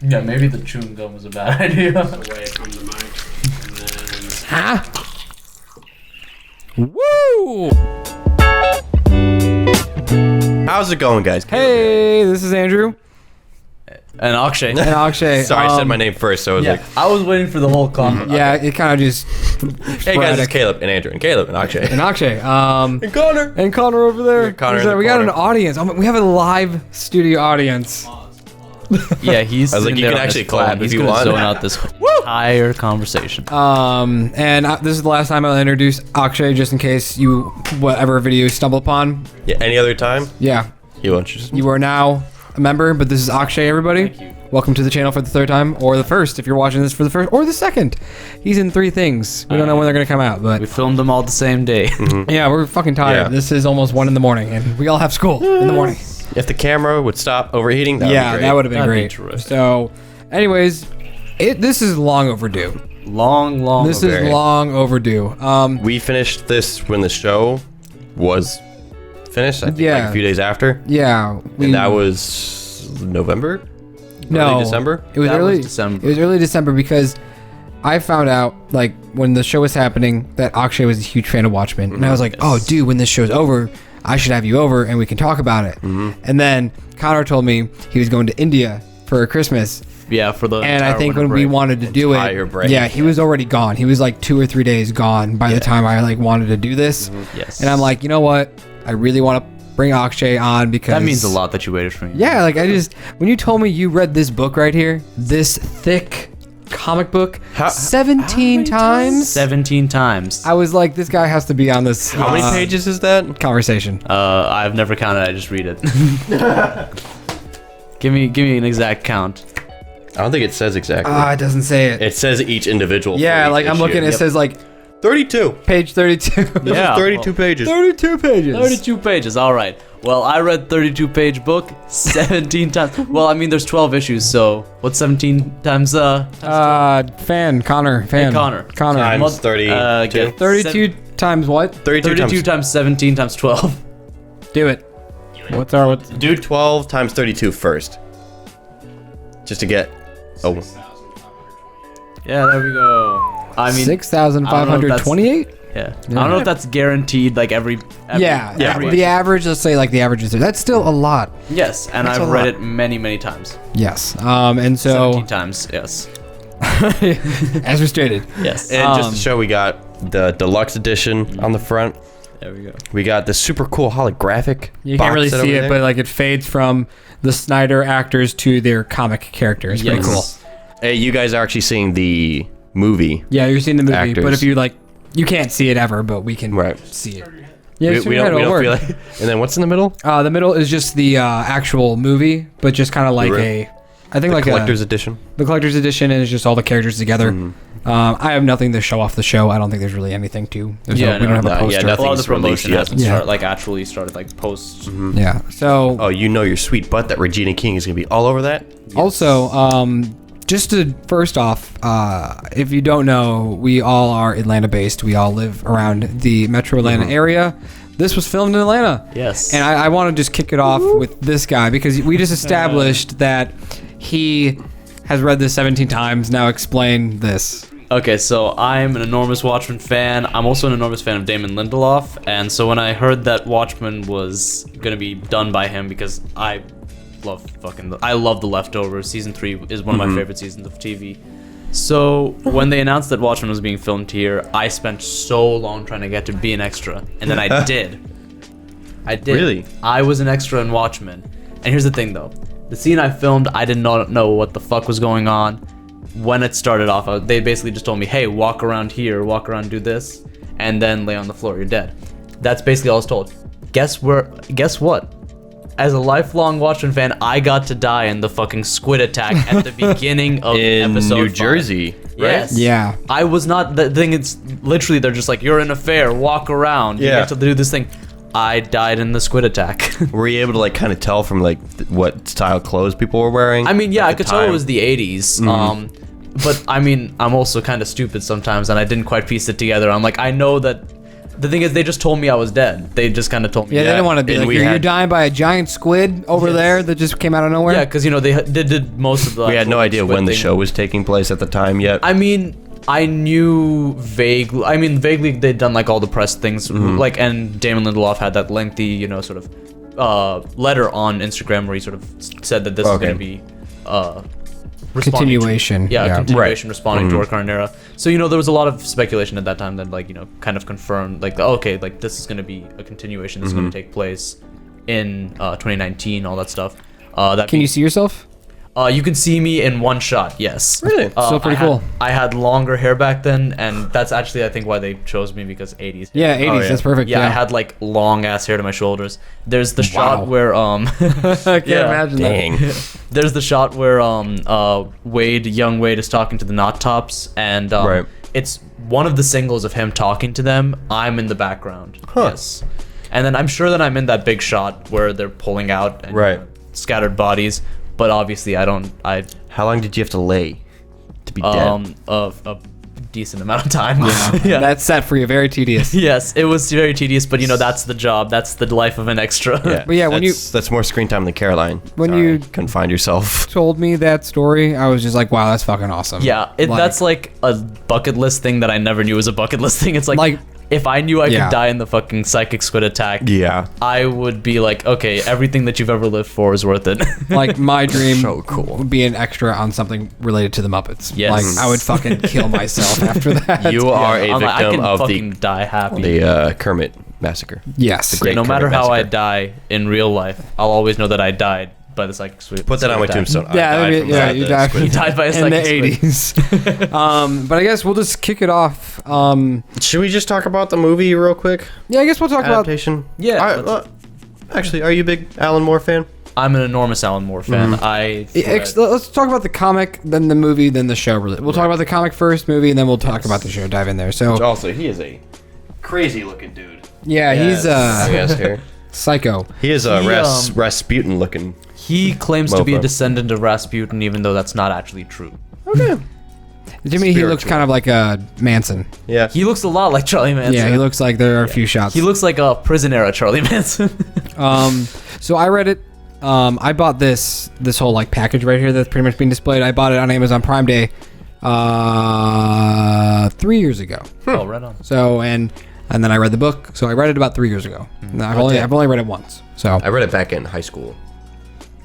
Yeah, maybe the chewing gum was a bad idea. Away from the mic. And then... Huh? Woo! How's it going, guys? Hey, this is Andrew And Akshay. and Akshay. Sorry, I said my name first, so I was Yeah, like, I was waiting for the whole comment. Yeah, it kind of just. hey guys, it's Caleb and Andrew and Caleb and Akshay. And Akshay. And Connor. And Connor over there. Yeah, Connor Who's in that? the We got an corner. audience. We have a live studio audience. Yeah, he's. I was like, sitting you there can on his actually phone. clap if He's you gonna want. zone out this entire conversation. This is the last time I'll introduce Akshay, just in case you whatever video you stumble upon. Yeah, any other time? Yeah, You want just you are now a member, but this is Akshay, everybody. Thank you. Welcome to the channel for the third time, or the first if you're watching this for the first, or the second. He's in 3 things. We don't know when they're gonna come out, but We filmed them all the same day. yeah, we're fucking tired. Yeah. This is almost 1 in the morning, and we all have school in the morning. if the camera would stop overheating, that Yeah, would be that would have been That'd be great. terrific. So, anyways, this is long overdue. long. This ago. is very. long overdue. We finished this when the show was finished. I think like Yeah. a few days after, Yeah, and that was November. no Early December. It was That was early December. It was early December because I found out like when the show was happening that Akshay was a huge fan of Watchmen, and I was like, oh, dude, when this show's over, I should have you over and we can talk about it. And then Connor told me he was going to India for Christmas. Yeah, for the. And I entire think winter when we break. wanted to do Entire it, break. yeah, he was already gone. He was like 2 or 3 days gone by the time I like wanted to do this. Yes. And I'm like, you know what? I really want to bring Akshay on because That means a lot that you waited for me. Yeah, like when you told me you read this book right here, this thick comic book, How 17 many times, 17 times. I was like, this guy has to be on this. How many pages is that? Conversation. I've never counted. I just read it. Give me an exact count. I don't think it says exactly. It doesn't say it. It says each individual. Yeah, for each like I'm issue. looking. It Yep. says like 32. page 32. This Yeah, is 32 well- pages. 32 pages. 32 pages. All right. Well, I read 32-page book 17 times. Well, I mean, there's 12 issues, so what's 17 times? Connor. Connor. Times Well, 32. get 32 times what? 32 times 17 times 12. Do it. What's our what? Do 12 times 32 first. Just to get. Oh. Yeah, there we go. I mean, 6,528. yeah. I don't know if that's guaranteed. Like every Yeah, every the average. Let's say like the average is there. That's still a lot. Yes, and That's I've a read lot. it many times. Yes. And so 17 times. Yes. as we stated, Yes. And just to show, we got the deluxe edition on the front. There we go. We got the super cool holographic. you box can't really set see over it, there. but like it fades from the Snyder actors to their comic characters. Pretty Yes. cool. Hey, you guys are actually seeing the movie. Yeah, you're seeing the movie, but Actors. if you like, you can't see it ever, but we can Right. see it. Yeah, We, just we your head don't, we will don't work. feel like. And then what's in the middle? The middle is just the actual movie, but just kind of like Right. I think The like collector's edition. the collector's edition is just all the characters together. I have nothing to show off the show. I don't think there's really anything to. We don't have a no, poster. yeah, A lot of the Nothing's released promotion yet. hasn't Yeah. started, like actually started, like post. Yeah. So Oh, you know your sweet butt that Regina King is going to be all over that? also, just to first off, if you don't know, we all are Atlanta based. We all live around the Metro Atlanta area. This was filmed in Atlanta. Yes. And I want to just kick it off with this guy because we just established that he has read this 17 times. Now explain this. Okay, so I'm an enormous Watchmen fan. I'm also an enormous fan of Damon Lindelof, and so when I heard that Watchmen was gonna be done by him, because I love The Leftovers. Season 3 is one of my favorite seasons of TV. So when they announced that Watchmen was being filmed here, I spent so long trying to get to be an extra, and then I did. I did. Really? I was an extra in Watchmen. And here's the thing, though. The scene I filmed, I did not know what the fuck was going on. When it started off, they basically just told me, hey, walk around here, walk around, do this, and then lay on the floor, you're dead. That's basically all I was told. Guess what? As a lifelong Watchmen fan, I got to die in the fucking squid attack at the beginning of In episode New 5. Jersey, right? Yes. Yeah. I was not. The thing is, literally, they're just like, you're in a fair, walk around. You Yeah. get to do this thing. I died in the squid attack. Were you able to like kind of tell from like what style clothes people were wearing? I mean, yeah, at I the could tell it time? was the 80s. But I mean, I'm also kind of stupid sometimes, and I didn't quite piece it together. I'm like, I know that The thing is, they just told me I was dead. They just kind of told me. Yeah, they didn't want to be and like, we you're had- dying by a giant squid over there that just came out of nowhere. Yeah, because they did most of the. We had no idea squid when the thing. show was taking place at the time yet. I mean, I knew vaguely. I mean, vaguely they'd done like all the press things, like, and Damon Lindelof had that lengthy, sort of letter on Instagram where he sort of said that this is going to be responding Continuation. To, yeah, Yeah. continuation, responding to our current era. So there was a lot of speculation at that time that like kind of confirmed like okay, like this is going to be a continuation. This is going to take place in 2019, all that stuff. Can you see yourself? You can see me in one shot, yes. Really? Still pretty cool. I had longer hair back then, and that's actually, I think, why they chose me, because 80s. Yeah, 80s. yeah. That's perfect. Yeah, I had, like, long-ass hair to my shoulders. There's the shot where, I can't imagine Dang. There's the shot where, young Wade is talking to the Knot Tops, and, Right. it's one of the singles of him talking to them. I'm in the background. Yes. And then I'm sure that I'm in that big shot where they're pulling out and, Right. scattered bodies. But obviously, How long did you have to lay to be dead? a decent amount of time. that. That's set for you. Very tedious. Yes, it was very tedious, but that's the job. That's the life of an extra. Yeah. But yeah, when that's more screen time than Caroline. When Sorry, you- couldn't find yourself. told me that story, I was just like, wow, that's fucking awesome. Yeah, that's like a bucket list thing that I never knew was a bucket list thing. It's like if I knew I Yeah. could die in the fucking psychic squid attack, Yeah. I would be like, okay, everything that you've ever lived for is worth it. like my dream So cool. would be an extra on something related to the Muppets. Yes. Like I would fucking kill myself after that. You are a I'm like, I victim can of fucking die happy. the Kermit massacre. Yes. great no matter Kermit how I massacre. die in real life, I'll always know that I died by the psychic squid. Put that on my attack. tombstone. Yeah, I died from yeah, the you died squid He attack. died by a in the psychic squid. 80s. But I guess we'll just kick it off. Should we just talk about the movie real quick? Yeah, I guess we'll talk about. Adaptation? Yeah, Actually, are you a big Alan Moore fan? I'm an enormous Alan Moore fan. Let's talk about the comic, then the movie, then the show. We'll talk about the comic first, movie, and then we'll talk about the show. Dive in there. So Also, he is a crazy looking dude. yeah, he's I guess here. psycho. He is a He, Rasputin looking. He claims to be a Mofo. descendant of Rasputin, even though that's not actually true. Okay. To me, he looks Spiritual. kind of like a Manson. Yeah. He looks a lot like Charlie Manson. Yeah, he looks like there are a few shots. He looks like a prison era Charlie Manson. So I read it. I bought this whole like package right here that's pretty much being displayed. I bought it on Amazon Prime Day 3 years ago. Oh, right on. So and then I read the book. So I read it about 3 years ago. And I've only read it once. So I read it back in high school.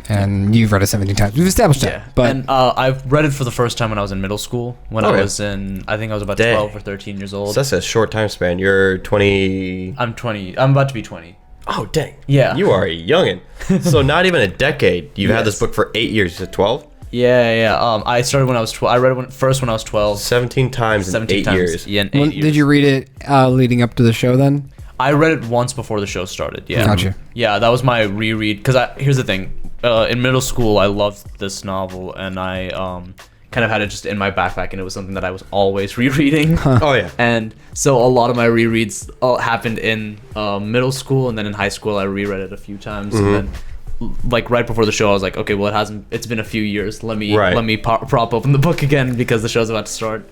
and you've read it 17 times. We've established Yeah, that. But and I've read it for the first time when I was in middle school. When I Okay. was I think I was about Dang. 12 or 13 years old. So that's a short time span. You're 20. I'm 20. I'm about to be 20. Oh, dang. Yeah. You are a youngin. So not even a decade. You've had this Yes. book for 8 years. You said 12? Yeah. I started when I was 12. I read it first when I was 12. 17 times in 17 8 times. years. Yeah, in 8 when, years. did you read it leading up to the show then? I read it once before the show started. Yeah. Gotcha. Yeah, that was my reread. Because here's the thing. In middle school, I loved this novel, and I kind of had it just in my backpack, and it was something that I was always rereading. Oh, yeah. And so a lot of my rereads happened in middle school, and then in high school, I reread it a few times, and then like right before the show, I was like, okay, well, it's been a few years. Let me prop open the book again because the show's about to start.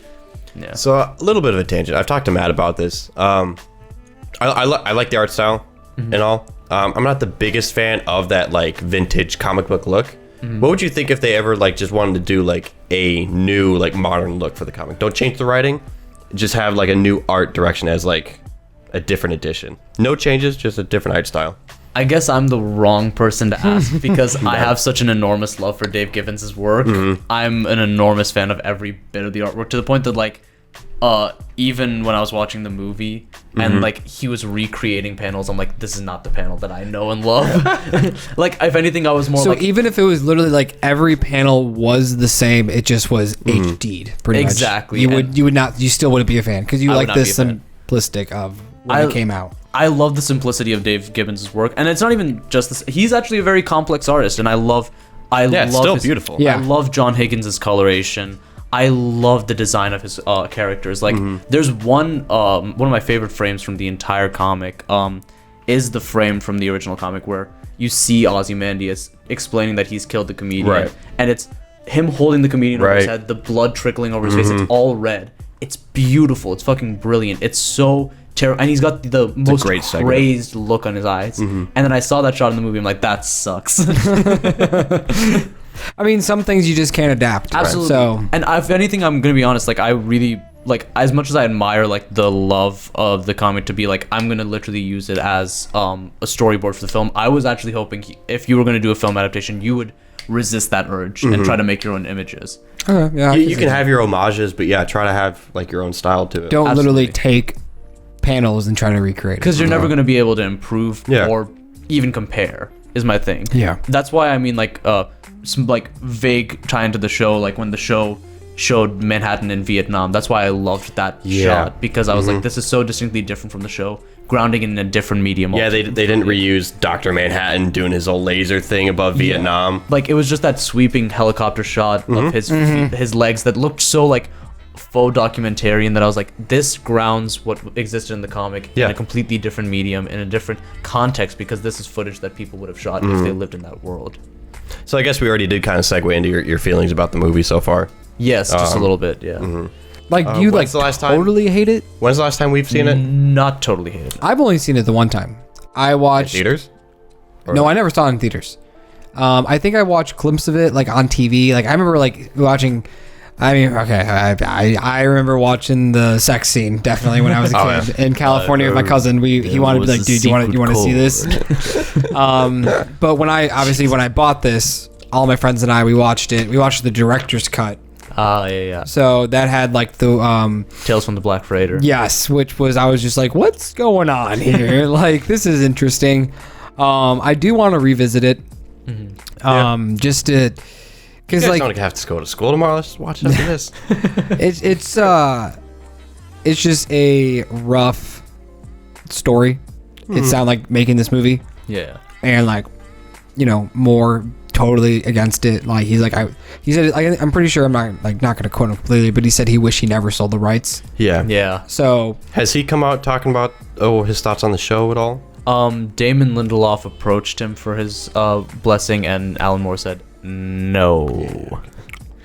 Yeah. So a little bit of a tangent. I've talked to Matt about this. I like the art style and all. I'm not the biggest fan of that like vintage comic book look. What would you think if they ever like just wanted to do like a new like modern look for the comic? Don't change the writing, just have like a new art direction as like a different edition. No changes, just a different art style. I guess I'm the wrong person to ask because I have such an enormous love for Dave Gibbons' work. I'm an enormous fan of every bit of the artwork to the point that like even when I was watching the movie and like he was recreating panels, I'm like, this is not the panel that I know and love. Like if anything, I was more So like even if it was literally like every panel was the same, it just was HD'd pretty much. Exactly, You still wouldn't be a fan because you I would like not the be a fan. simplistic of when it came out. I love the simplicity of Dave Gibbons' work, and it's not even just this. He's actually a very complex artist, and I love it's still his- beautiful. Yeah. I love John Higgins' coloration. I love the design of his characters. Like, there's one of my favorite frames from the entire comic. Is the frame from the original comic where you see Ozymandias explaining that he's killed the comedian, Right. and it's him holding the comedian over his Right. head, the blood trickling over his face. It's all red. It's beautiful. It's fucking brilliant. It's so terrible, and he's got the most great segment. crazed look on his eyes. And then I saw that shot in the movie. I'm like, that sucks. I mean, some things you just can't adapt. Absolutely. So, And if anything, I'm gonna be honest. Like, I really like, as much as I admire like the love of the comic to be like, I'm gonna literally use it as a storyboard for the film. I was actually hoping if you were gonna do a film adaptation, you would resist that urge and try to make your own images. okay, yeah, I You see can that. have your homages, but yeah, try to have like your own style to it. Don't Absolutely. literally take panels and try to recreate it. Because you're never gonna be able to improve Yeah. or even compare. Is my thing. Yeah. That's why I mean, like, some like vague tie into the show, like when the show showed Manhattan in Vietnam. That's why I loved that shot, because I was like, this is so distinctly different from the show, grounding in a different medium. Yeah, they didn't reuse Dr. Manhattan doing his old laser thing above Vietnam. Like, it was just that sweeping helicopter shot of his legs that looked so like faux documentarian that I was like, this grounds what existed in the comic in a completely different medium, in a different context, because this is footage that people would have shot if they lived in that world. So I guess we already did kind of segue into your feelings about the movie so far. Yes, just a little bit, yeah. Like, do you like when's the last time? totally hate it? When's the last time we've seen it? Not totally hate it. I've only seen it the one time. I watched. Theaters? No, I never saw it in theaters. I think I watched clips of it like on TV. Like I remember like watching. I mean, okay, I remember watching the sex scene definitely when I was a kid in California with my cousin. He wanted to be like, dude, you want to see this? But when I bought this, all my friends and I we watched it. We watched the director's cut. Yeah. So that had like the Tales from the Black Freighter. yes, which was I was just like, what's going on here? Like this is interesting. I do want to revisit it. Just to. Because You guys like don't have to go to school tomorrow. Let's watch after this. it's just a rough story. It sounded like making this movie, Yeah. and like, more totally against it. Like he said, I'm pretty sure I'm not gonna quote him completely, but he said he wished he never sold the rights. Yeah. Yeah. So Has he come out talking about his thoughts on the show at all? Damon Lindelof approached him for his blessing, and Alan Moore said no.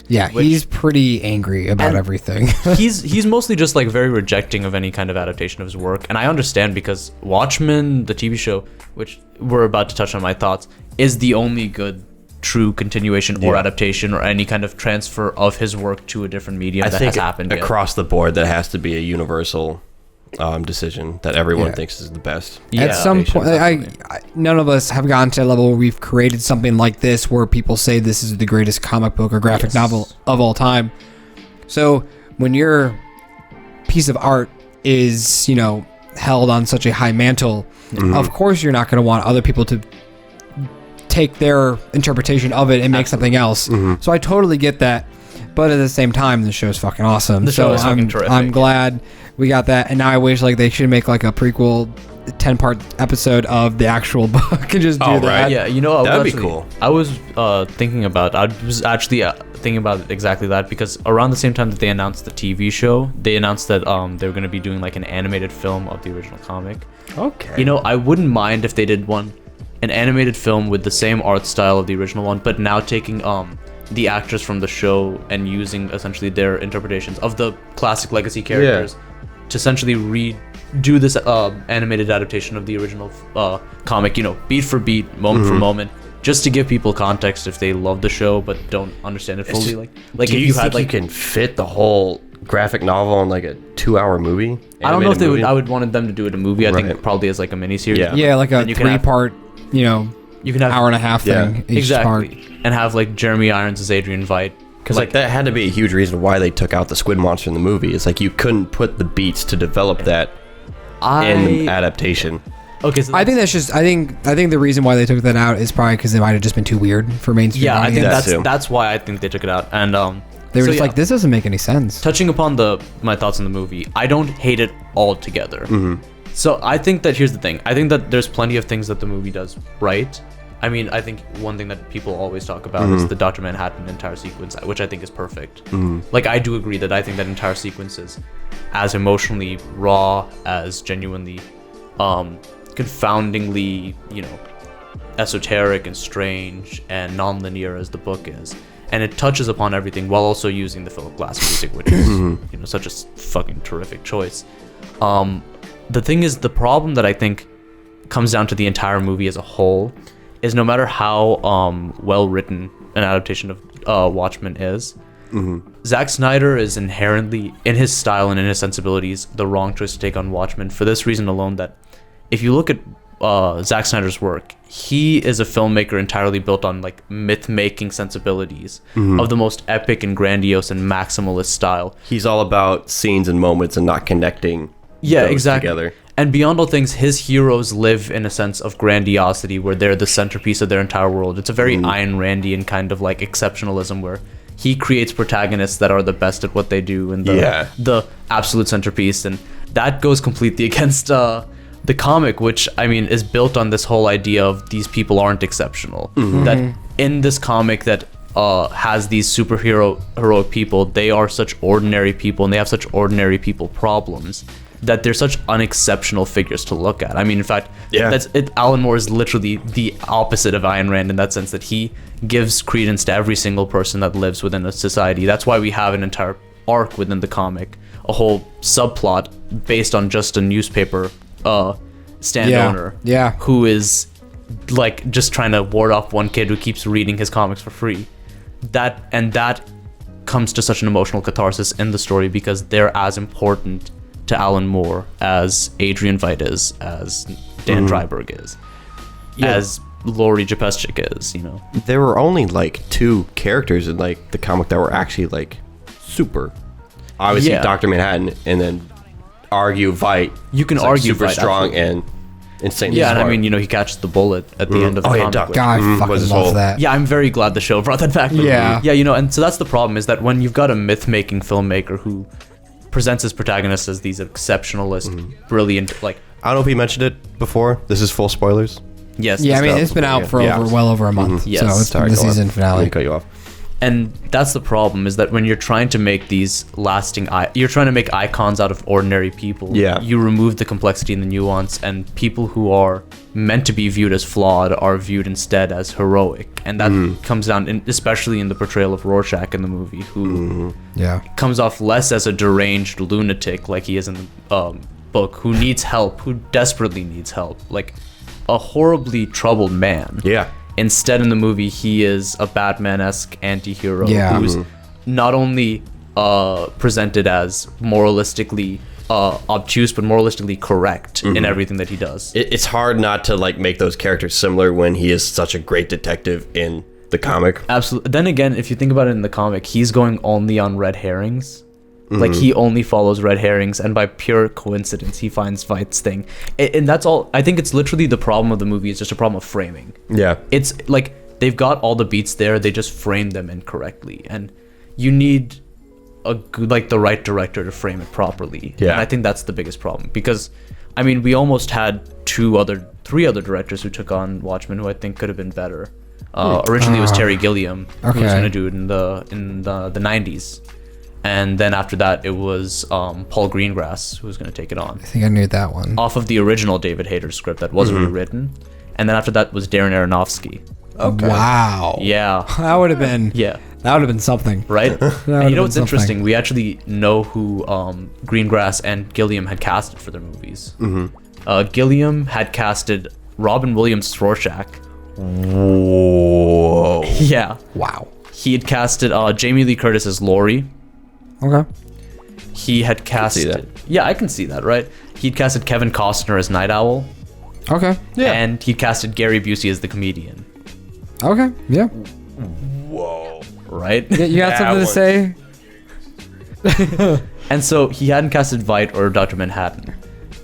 yeah, he's pretty angry about And- everything. He's mostly just like very rejecting of any kind of adaptation of his work, and I understand, because Watchmen, the TV show, which we're about to touch on my thoughts, is the only good true continuation or adaptation or any kind of transfer of his work to a different medium that has happened yet. across the board that has to be a universal decision that everyone Yeah. thinks is the best. Yeah, At some point, none of us have gotten to a level where we've created something like this where people say this is the greatest comic book or graphic novel of all time. So when your piece of art is, held on such a high mantle, of course you're not going to want other people to take their interpretation of it and make something else. So I totally get that. But at the same time, the show's fucking awesome. The show is fucking I'm, terrific, I'm yeah. glad we got that. And now I wish like they should make like a prequel 10-part episode of the actual book and just do Oh, that. right. Yeah, That'd be cool. I was thinking about exactly that, because around the same time that they announced the TV show, they announced that they were going to be doing like an animated film of the original comic. Okay. I wouldn't mind if they did an animated film with the same art style of the original one, but now taking the actors from the show and using essentially their interpretations of the classic legacy characters to essentially redo this animated adaptation of the original comic, beat for beat, moment for moment, just to give people context if they love the show but don't understand it fully. Like Do if you you think had like, you can fit the whole graphic novel in like a 2-hour movie? I don't know if Animated movie? I would wanted them to do it a movie. I Right. think probably as like a miniseries. Yeah. Yeah, like a And you can have- 3-part, You can have hour and a half Yeah. thing each exactly, part. and have like Jeremy Irons as Adrian Veidt, because Like that had to be a huge reason why they took out the squid monster in the movie. It's like you couldn't put the beats to develop that in the adaptation. Okay, so I think that's just I think the reason why they took that out is probably because it might have just been too weird for mainstream yeah, I think audience. That too. that's why I think they took it out. And They were so just like, this doesn't make any sense. touching upon my thoughts on the movie, I don't hate it altogether. So I think that here's the thing. I think that there's plenty of things that the movie does right. I mean, I think one thing that people always talk about is the Dr. Manhattan entire sequence, which I think is perfect. Like, I do agree that I think that entire sequence is as emotionally raw, as genuinely confoundingly, esoteric and strange and non-linear as the book is. And it touches upon everything while also using the Philip Glass music, which is, such a fucking terrific choice. the thing is, the problem that I think comes down to the entire movie as a whole is no matter how well written an adaptation of Watchmen is, Zack Snyder is inherently, in his style and in his sensibilities, the wrong choice to take on Watchmen for this reason alone, that if you look at Zack Snyder's work, he is a filmmaker entirely built on like myth-making sensibilities of the most epic and grandiose and maximalist style. He's all about scenes and moments and not connecting those together. And beyond all things, his heroes live in a sense of grandiosity where they're the centerpiece of their entire world. It's a very Ayn Randian kind of like exceptionalism where he creates protagonists that are the best at what they do and the absolute centerpiece. And that goes completely against the comic, which, I mean, is built on this whole idea of these people aren't exceptional. That in this comic that has these heroic people, they are such ordinary people and they have such ordinary people problems that they're such unexceptional figures to look at. I mean, in fact, Alan Moore is literally the opposite of Ayn Rand in that sense, that he gives credence to every single person that lives within a society. That's why we have an entire arc within the comic, a whole subplot based on just a newspaper stand owner who is like just trying to ward off one kid who keeps reading his comics for free. That comes to such an emotional catharsis in the story because they're as important to Alan Moore as Adrian Veidt is, as Dan Dreiberg is, as Laurie Japeszczyk is, you know. There were only like 2 characters in like the comic that were actually like super. Obviously Dr. Manhattan, and then argue Veidt. You can like, argue super Veidt, strong absolutely. and insanely and I smart. mean, you know, he catches the bullet at the end of the comic. God, I fucking was his love whole- that. Yeah, I'm very glad the show brought that back. Yeah. Yeah, you know, and so that's the problem, is that when you've got a myth-making filmmaker who presents his protagonists as these exceptionalist, brilliant, like... I don't know if he mentioned it before. This is full spoilers. Yes. Yeah, I mean, stuff it's been before, out for yeah. well over a month. Yes. So it's Sorry, the go on. season Let finale. me cut you off. And that's the problem, is that when you're trying to make these lasting... You're trying to make icons out of ordinary people. Yeah. You remove the complexity and the nuance, and people who are meant to be viewed as flawed are viewed instead as heroic. And that comes down, especially in the portrayal of Rorschach in the movie, who comes off less as a deranged lunatic like he is in the book, who needs help, who desperately needs help, like a horribly troubled man. Yeah. Instead, in the movie, he is a Batman-esque anti-hero Yeah. who's not only presented as moralistically obtuse, but moralistically correct in everything that he does. It's hard not to like make those characters similar when he is such a great detective in the comic. Absolutely. Then again, if you think about it in the comic, he's going only on red herrings. Like, he only follows red herrings, and by pure coincidence, he finds Veidt's thing. And that's all. I think it's literally the problem of the movie. It's just a problem of framing. Yeah. It's like they've got all the beats there, they just framed them incorrectly, and you need a good, like, the right director to frame it properly. Yeah. And I think that's the biggest problem, because I mean, we almost had three other directors who took on Watchmen who I think could have been better. Originally it was Terry Gilliam who was going to do it in the 90s. And then after that, it was Paul Greengrass who was going to take it on. I think I knew that one. Off of the original David Hayter script that was rewritten. And then after that was Darren Aronofsky. Okay. Wow. Yeah. That would have been. Yeah. That would have been something. Right? That And would've you know been what's something. interesting? We actually know who Greengrass and Gilliam had casted for their movies. Gilliam had casted Robin Williams as Rorschach. Whoa. Yeah. Wow. He had casted Jamie Lee Curtis as Laurie. Okay. He had see casted... that. Yeah, I can see that, right? He'd casted Kevin Costner as Night Owl. Okay. Yeah. And he casted Gary Busey as the comedian. Okay. Yeah. Whoa. Right? You got That something to say? And so he hadn't casted Veidt or Dr. Manhattan.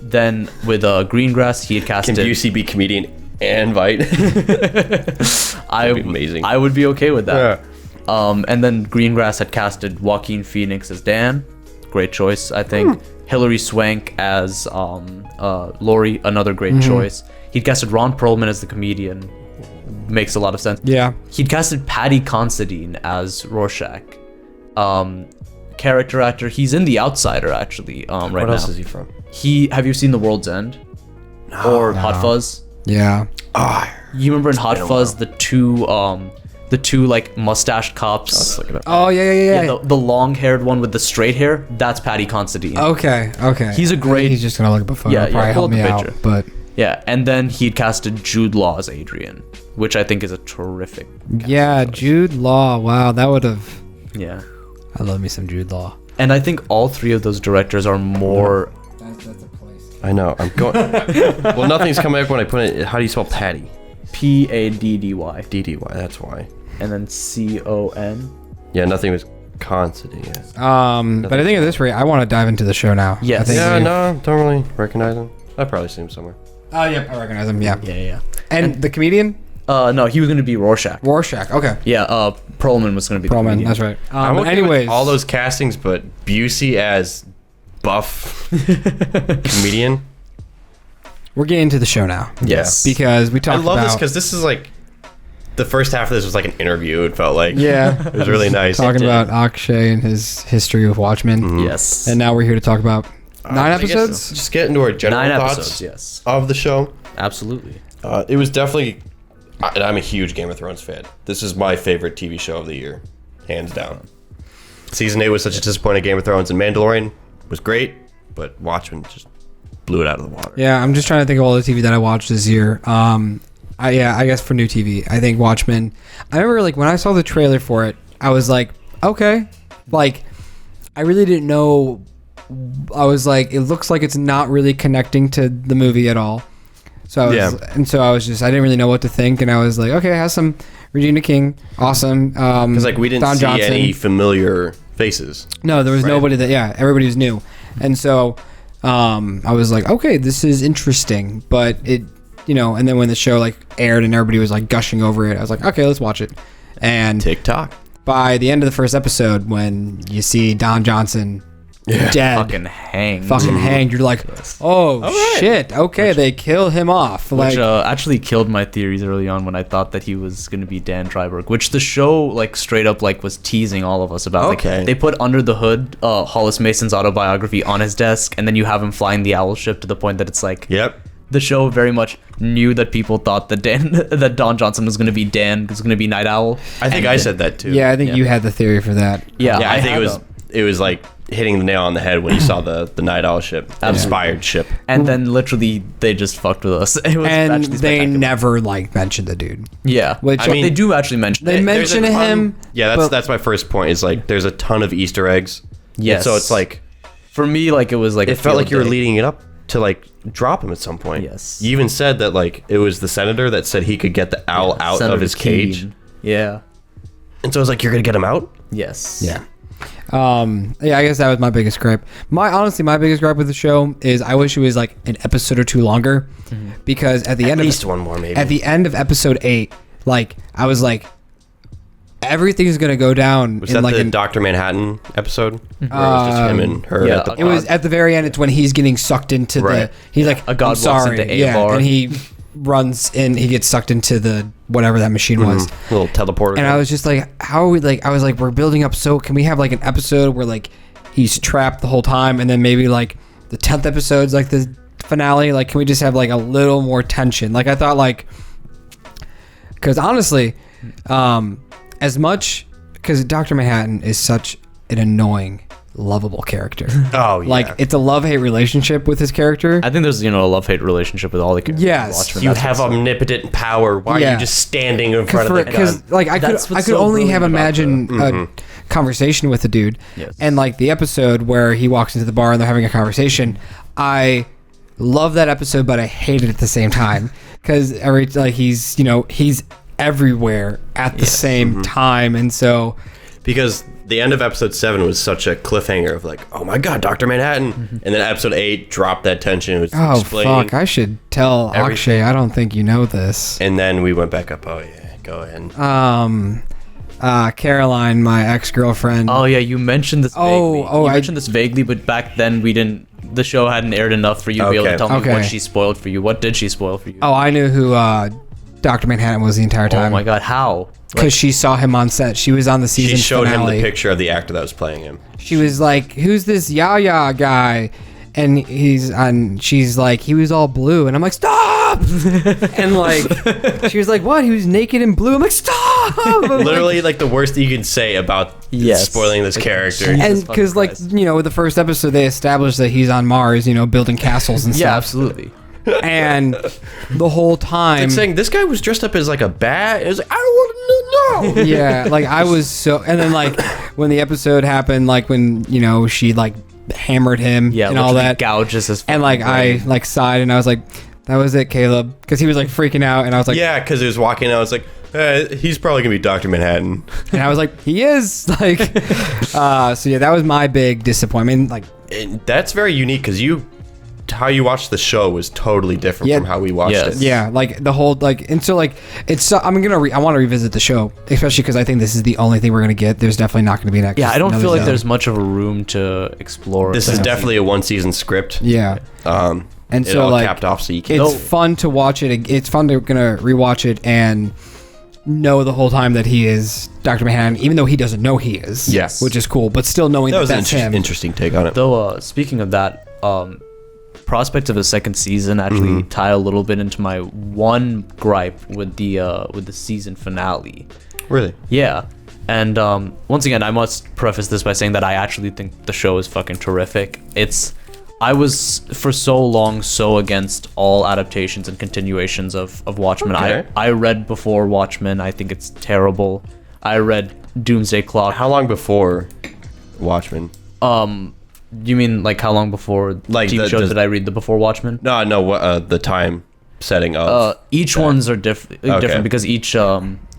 Then with Greengrass, he had casted... Can UC comedian and Veidt? That'd be amazing. I would be okay with that. Yeah. And then Greengrass had casted Joaquin Phoenix as Dan. Great choice, I think. Hilary Swank as Laurie, another great choice. He'd casted Ron Perlman as the comedian. Makes a lot of sense. Yeah. He'd casted Paddy Considine as Rorschach. Character actor. He's in The Outsider, actually, right now. What else is he from? Have you seen The World's End? Or Hot Fuzz? Yeah. You remember in Hot Fuzz, the The two like mustached cops. Oh yeah. The long-haired one with the straight hair, that's Paddy Considine. Okay. He's a great- He's just gonna look up a photo. Yeah, Probably pull help up me the out. picture. But Yeah, and then he'd casted Jude Law as Adrian, which I think is a terrific. yeah, Jude Law. Wow, that would have. Yeah, I love me some Jude Law. and I think all three of those directors are more. That's a place. I know. I'm going. Well, nothing's coming up when I put it. How do you spell Patty? Paddy, DDY. That's why. and then Con. Yeah, nothing was consonant. But I think at this rate, I want to dive into the show now. Yes. I think Yeah, we- no, don't really recognize him. I've probably seen him somewhere. Oh, yep, I recognize him. Yeah. Yeah. And the comedian No, he was gonna be Rorschach. Rorschach. Okay. Yeah, Perlman was gonna be the Perlman. comedian. That's right. I'm But okay anyways, with all those castings, but Busey as buff comedian. we're getting into the show now Yes. because we I talked love about. this because this is like the first half of this was like an interview. It felt like Yeah. it was really nice. Talking about Akshay and his history with Watchmen. Yes. And now we're here to talk about 9 I guess episodes. Just get into our general 9 thoughts episodes. Yes. of the show. Absolutely. It was definitely, and I'm a huge Game of Thrones fan. This is my favorite TV show of the year, hands down. Season 8 was such a disappointing Game of Thrones, and Mandalorian was great, but Watchmen just blew it out of the water. Yeah, I'm just trying to think of all the TV that I watched this year. I guess for new TV, I think Watchmen. I remember like when I saw the trailer for it, I was like, okay, like I really didn't know. I was like, it looks like it's not really connecting to the movie at all. So I was I didn't really know what to think, and I was like, okay, it has some Regina King, awesome. Because like we didn't Don see Johnson. any familiar faces. No, there was Right. nobody that. Yeah, everybody was new, and so I was like, okay, this is interesting, but it, and then when the show like aired and everybody was like gushing over it, I was like, okay, let's watch it. And TikTok. by the end of the first episode, when you see Don Johnson dead, Fucking hanged. hanged, you're like, oh right. shit, okay, they kill him off. Which Like, actually killed my theories early on when I thought that he was going to be Dan Dryberg, which the show like straight up like was teasing all of us about. Okay. Like, they put Under the Hood Hollis Mason's autobiography on his desk, and then you have him flying the owl ship to the point that it's like Yep. the show very much knew that people thought that that Don Johnson was going to be Dan, was going to be Night Owl. I think I said that too. yeah, I think Yeah. you had the theory for that. Yeah, Yeah, I think had it was like hitting the nail on the head when you saw the Night Owl ship, inspired ship. and then literally they just fucked with us. It was And actually they spectacular. never like mentioned the dude. Yeah, Which- I mean, they do actually mention They it. mention There's a ton- him. Yeah, but- that's my first point. Is like there's a ton of Easter eggs. Yes. And so it's like For me, like it was like it a felt like field you were day. leading it up to like drop him at some point. Yes. You even said that like it was the senator that said he could get the owl out Senator of his Keene. cage. Yeah. And so I was like, you're gonna get him out? Yes. Yeah. Yeah, I guess that was my biggest gripe. My biggest gripe with the show is I wish it was like an episode or two longer, because at the At end least of one more maybe. at the end of episode 8, like I was like, everything's gonna go down was in that like the an. Dr. Manhattan episode? Where it was just him and her yeah, at the It was at the very end. It's when he's getting sucked into Right. the. He's like, A god I'm walks sorry, into yeah, Avar. and he runs in. He gets sucked into the whatever that machine was. little teleporter. And I was just like, how are we like, I was like, we're building up. So can we have like an episode where like he's trapped the whole time, and then maybe like the 10th episode's like the finale? Like, can we just have like a little more tension? Like I thought like, because honestly, as much, because Dr. Manhattan is such an annoying, lovable character. oh yeah. Like it's a love-hate relationship with his character. I think there's a love-hate relationship with all the characters. Yes. Watchmen, you that's have what's up. omnipotent power. Why are Yeah. you just standing in front of the gun? Because like I That's could what's I could so only have brilliant about imagined a conversation with the dude. Yes. And like the episode where he walks into the bar and they're having a conversation, I love that episode, but I hate it at the same time because he's he's everywhere at the same time, and so Because the end of episode 7 was such a cliffhanger of like, oh my god, Dr. Manhattan. And then episode 8 dropped that tension. It was oh explaining. fuck, I should tell everything. Akshay. I don't think you know this. And then we went back up. Oh yeah, go ahead. Caroline, my ex-girlfriend. Oh yeah, you mentioned this. Oh, vaguely. oh, You I- mentioned this vaguely, but back then we didn't. The show hadn't aired enough for you to be able to Okay. tell me Okay. what she spoiled for you. What did she spoil for you? Oh, I knew who Dr. Manhattan was the entire Oh time. my god, how? Because she saw him on set. She was on the season She showed finale. him the picture of the actor that was playing him. She was like, "Who's this Yaya guy?" And she's like, "He was all blue." And I'm like, "Stop!" And like, she was like, "What? He was naked and blue." I'm like, "Stop!" Literally, like the worst you can say about Yes. spoiling this character. Jesus And fucking because, like, Christ. you know, with the first episode, they established that he's on Mars, you know, building castles and Yeah, stuff. absolutely. And the whole time, It's saying this guy was dressed up as like a bat. It was like, I don't want to know. yeah, like I was so. And then, like, when the episode happened, like when, you know, she like hammered him Yeah, and all literally that, gouges his. and like fucking I brain. like sighed and I was like, that was it, Caleb, because he was like freaking out, and I was like, Yeah, because he was walking. I was like, he's probably gonna be Dr. Manhattan. and I was like, he is like, so yeah, that was my big disappointment. Like, And that's very unique because how you watched the show was totally different Yeah. from how we watched Yes. it. yeah, like the whole like, and so like it's. I want to revisit the show, especially because I think this is the only thing we're gonna get. There's definitely not gonna be an next. Yeah, I don't another feel like season. there's much of a room to explore. This is definitely a one-season script. Yeah, And and it so all like capped off, so you can. it's fun to watch it. It's fun to gonna rewatch it and know the whole time that he is Dr. Manhattan, even though he doesn't know he is. Yes. which is cool. But still knowing that that, was an that's him. interesting take on it. Though, speaking of that, prospects of a second season actually tie a little bit into my one gripe with the season finale. Really? Yeah. And once again, I must preface this by saying that I actually think the show is fucking terrific. I was for so long so against all adaptations and continuations of Watchmen. Okay. I read before Watchmen. I think it's terrible. I read Doomsday Clock. How long before Watchmen? You mean like how long before Like TV the- show the- did I read the before Watchmen? No, the time setting of. Each ones are different Okay. because each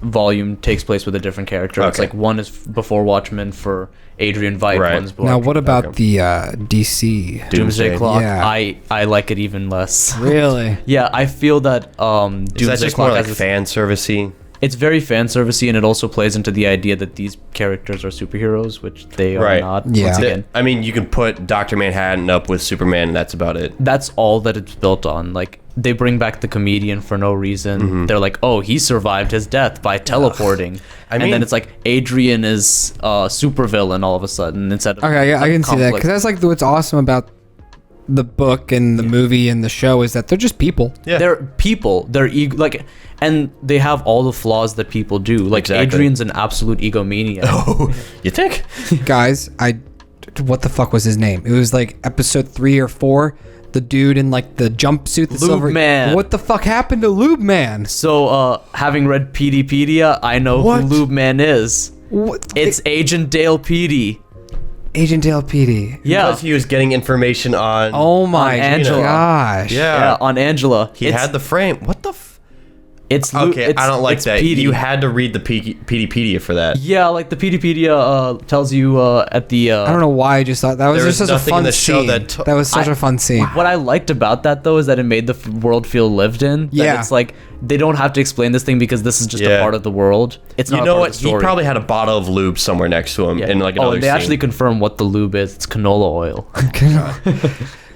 volume takes place with a different character. It's Okay. like one is before Watchmen for Adrian Veidt, Right. one's before Now, what about Okay. the DC? Doomsday Doomsday. Clock. Yeah. I like it even less. Really? Yeah, I feel that Is Doomsday that just Clock more like has this- fan servicey? it's very fan servicey, and it also plays into the idea that these characters are superheroes, which they are Right. not. Yeah. Once again, I mean, you can put Dr. Manhattan up with Superman, and that's about it. that's all that it's built on. Like they bring back the comedian for no reason. Mm-hmm. They're like, oh, he survived his death by teleporting, I and mean- then it's like Adrian is supervillain all of a sudden instead of Okay, I can see that conflict. because that's like what's awesome about the book and the movie and the show is that they're just people. Yeah. They're people. They're like, and they have all the flaws that people do. Like Exactly. Adrian's an absolute egomaniac. Oh, you think? Guys, what the fuck was his name? It was like episode 3 or 4. The dude in like the jumpsuit, the Lube silver Man. What the fuck happened to Lube Man? So, having read PDpedia, I know What? who Lube Man is. What? It's Agent Dale Petey. Agent Dale PD. Yeah. Because he was getting information on. Oh my Angela. gosh. Yeah, on Angela. He had the frame. What the? It's Okay, it's, I don't like it's that. Petey. You had to read the PDpedia for that. Yeah, like the PDpedia tells you at the. I don't know why I just thought that was There just was such a nothing fun in the show scene. that That was such a fun scene. What I liked about that though is that it made the world feel lived in. That Yeah. it's like they don't have to explain this thing because this is just Yeah. a part of the world. It's not. You a know part what? Of the He story. probably had a bottle of lube somewhere next to him Yeah. in like oh, another and they scene. actually confirm what the lube is. It's canola oil.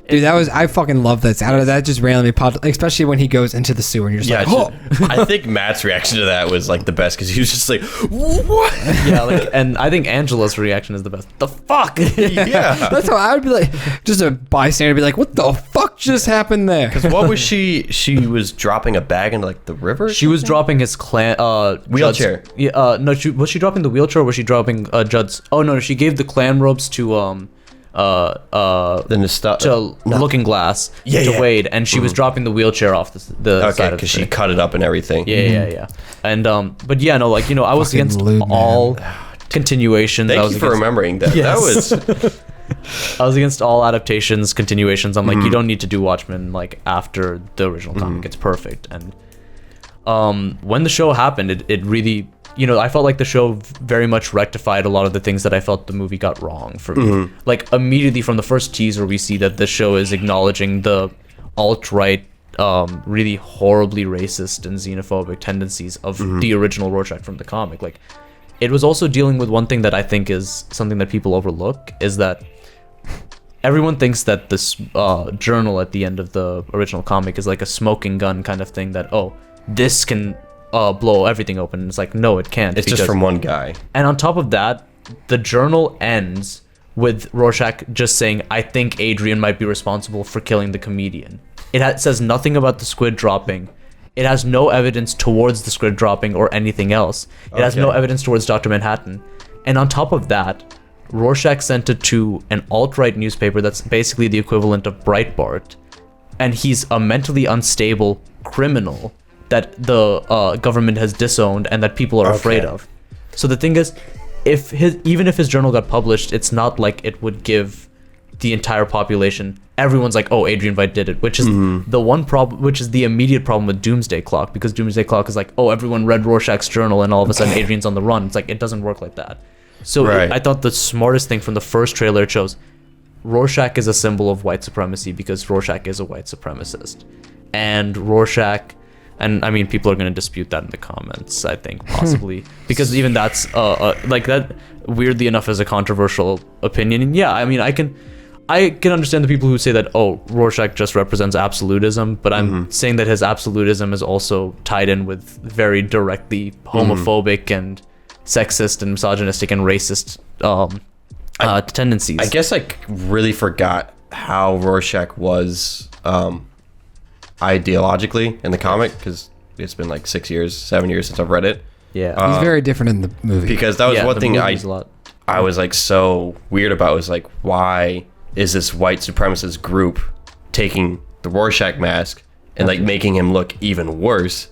Dude, I fucking love that. That just randomly popped, especially when he goes into the sewer and you're just Yeah, like, oh. I think Matt's reaction to that was like the best because he was just like, "What?" Yeah, like, and I think Angela's reaction is the best. The fuck? Yeah. That's how I would be like, just a bystander, be like, what the fuck just happened there? Because what was she? She was dropping a bag into like the river. or She was something? dropping his Wheelchair. Judd's, yeah, no, was she dropping the wheelchair or was she dropping Judd's? Oh no, she gave the clan ropes to Looking Glass Yeah, to yeah. Wade, and she was dropping the wheelchair off the Okay, side of the because she thing. cut it up and everything. Yeah. And but yeah, no, like I was Fucking against lube, man. all continuations. I Thank was you for against- remembering that. Yes. That was I was against all adaptations, continuations. I'm like, you don't need to do Watchmen like after the original comic. It's perfect. And when the show happened, it really, I felt like the show very much rectified a lot of the things that I felt the movie got wrong for me. Like immediately from the first teaser, we see that the show is acknowledging the alt-right, really horribly racist and xenophobic tendencies of the original Rorschach from the comic. Like, it was also dealing with one thing that I think is something that people overlook, is that everyone thinks that this journal at the end of the original comic is like a smoking gun kind of thing, that, oh, this can blow everything open. And it's like, no, it can't. it's just because- from one guy. And on top of that, the journal ends with Rorschach just saying, I think Adrian might be responsible for killing the comedian. It says nothing about the squid dropping. It has no evidence towards the squid dropping or anything else. It has no Okay. evidence towards Dr. Manhattan. And on top of that, Rorschach sent it to an alt-right newspaper that's basically the equivalent of Breitbart. And he's a mentally unstable criminal that the government has disowned and that people are afraid Okay. of. So the thing is, even if his journal got published, it's not like it would give the entire population, everyone's like, oh, Adrian Veidt did it, which is the one problem, which is the immediate problem with Doomsday Clock, because Doomsday Clock is like, oh, everyone read Rorschach's journal and all of a sudden Adrian's on the run. It's like, it doesn't work like that. So Right. I thought the smartest thing from the first trailer, it shows Rorschach is a symbol of white supremacy because Rorschach is a white supremacist. And Rorschach, and I mean, people are going to dispute that in the comments, I think, possibly. Because even that's, like that, weirdly enough, is a controversial opinion. And yeah, I mean, I can understand the people who say that, oh, Rorschach just represents absolutism, but I'm saying that his absolutism is also tied in with very directly homophobic and sexist and misogynistic and racist tendencies. I guess I really forgot how Rorschach was ideologically in the comic, because it's been like 7 years since I've read it. Yeah. He's very different in the movie. Because that was Yeah, one the thing movie's a lot. I was like so weird about, was like, why is this white supremacist group taking the Rorschach mask and like making him look even worse?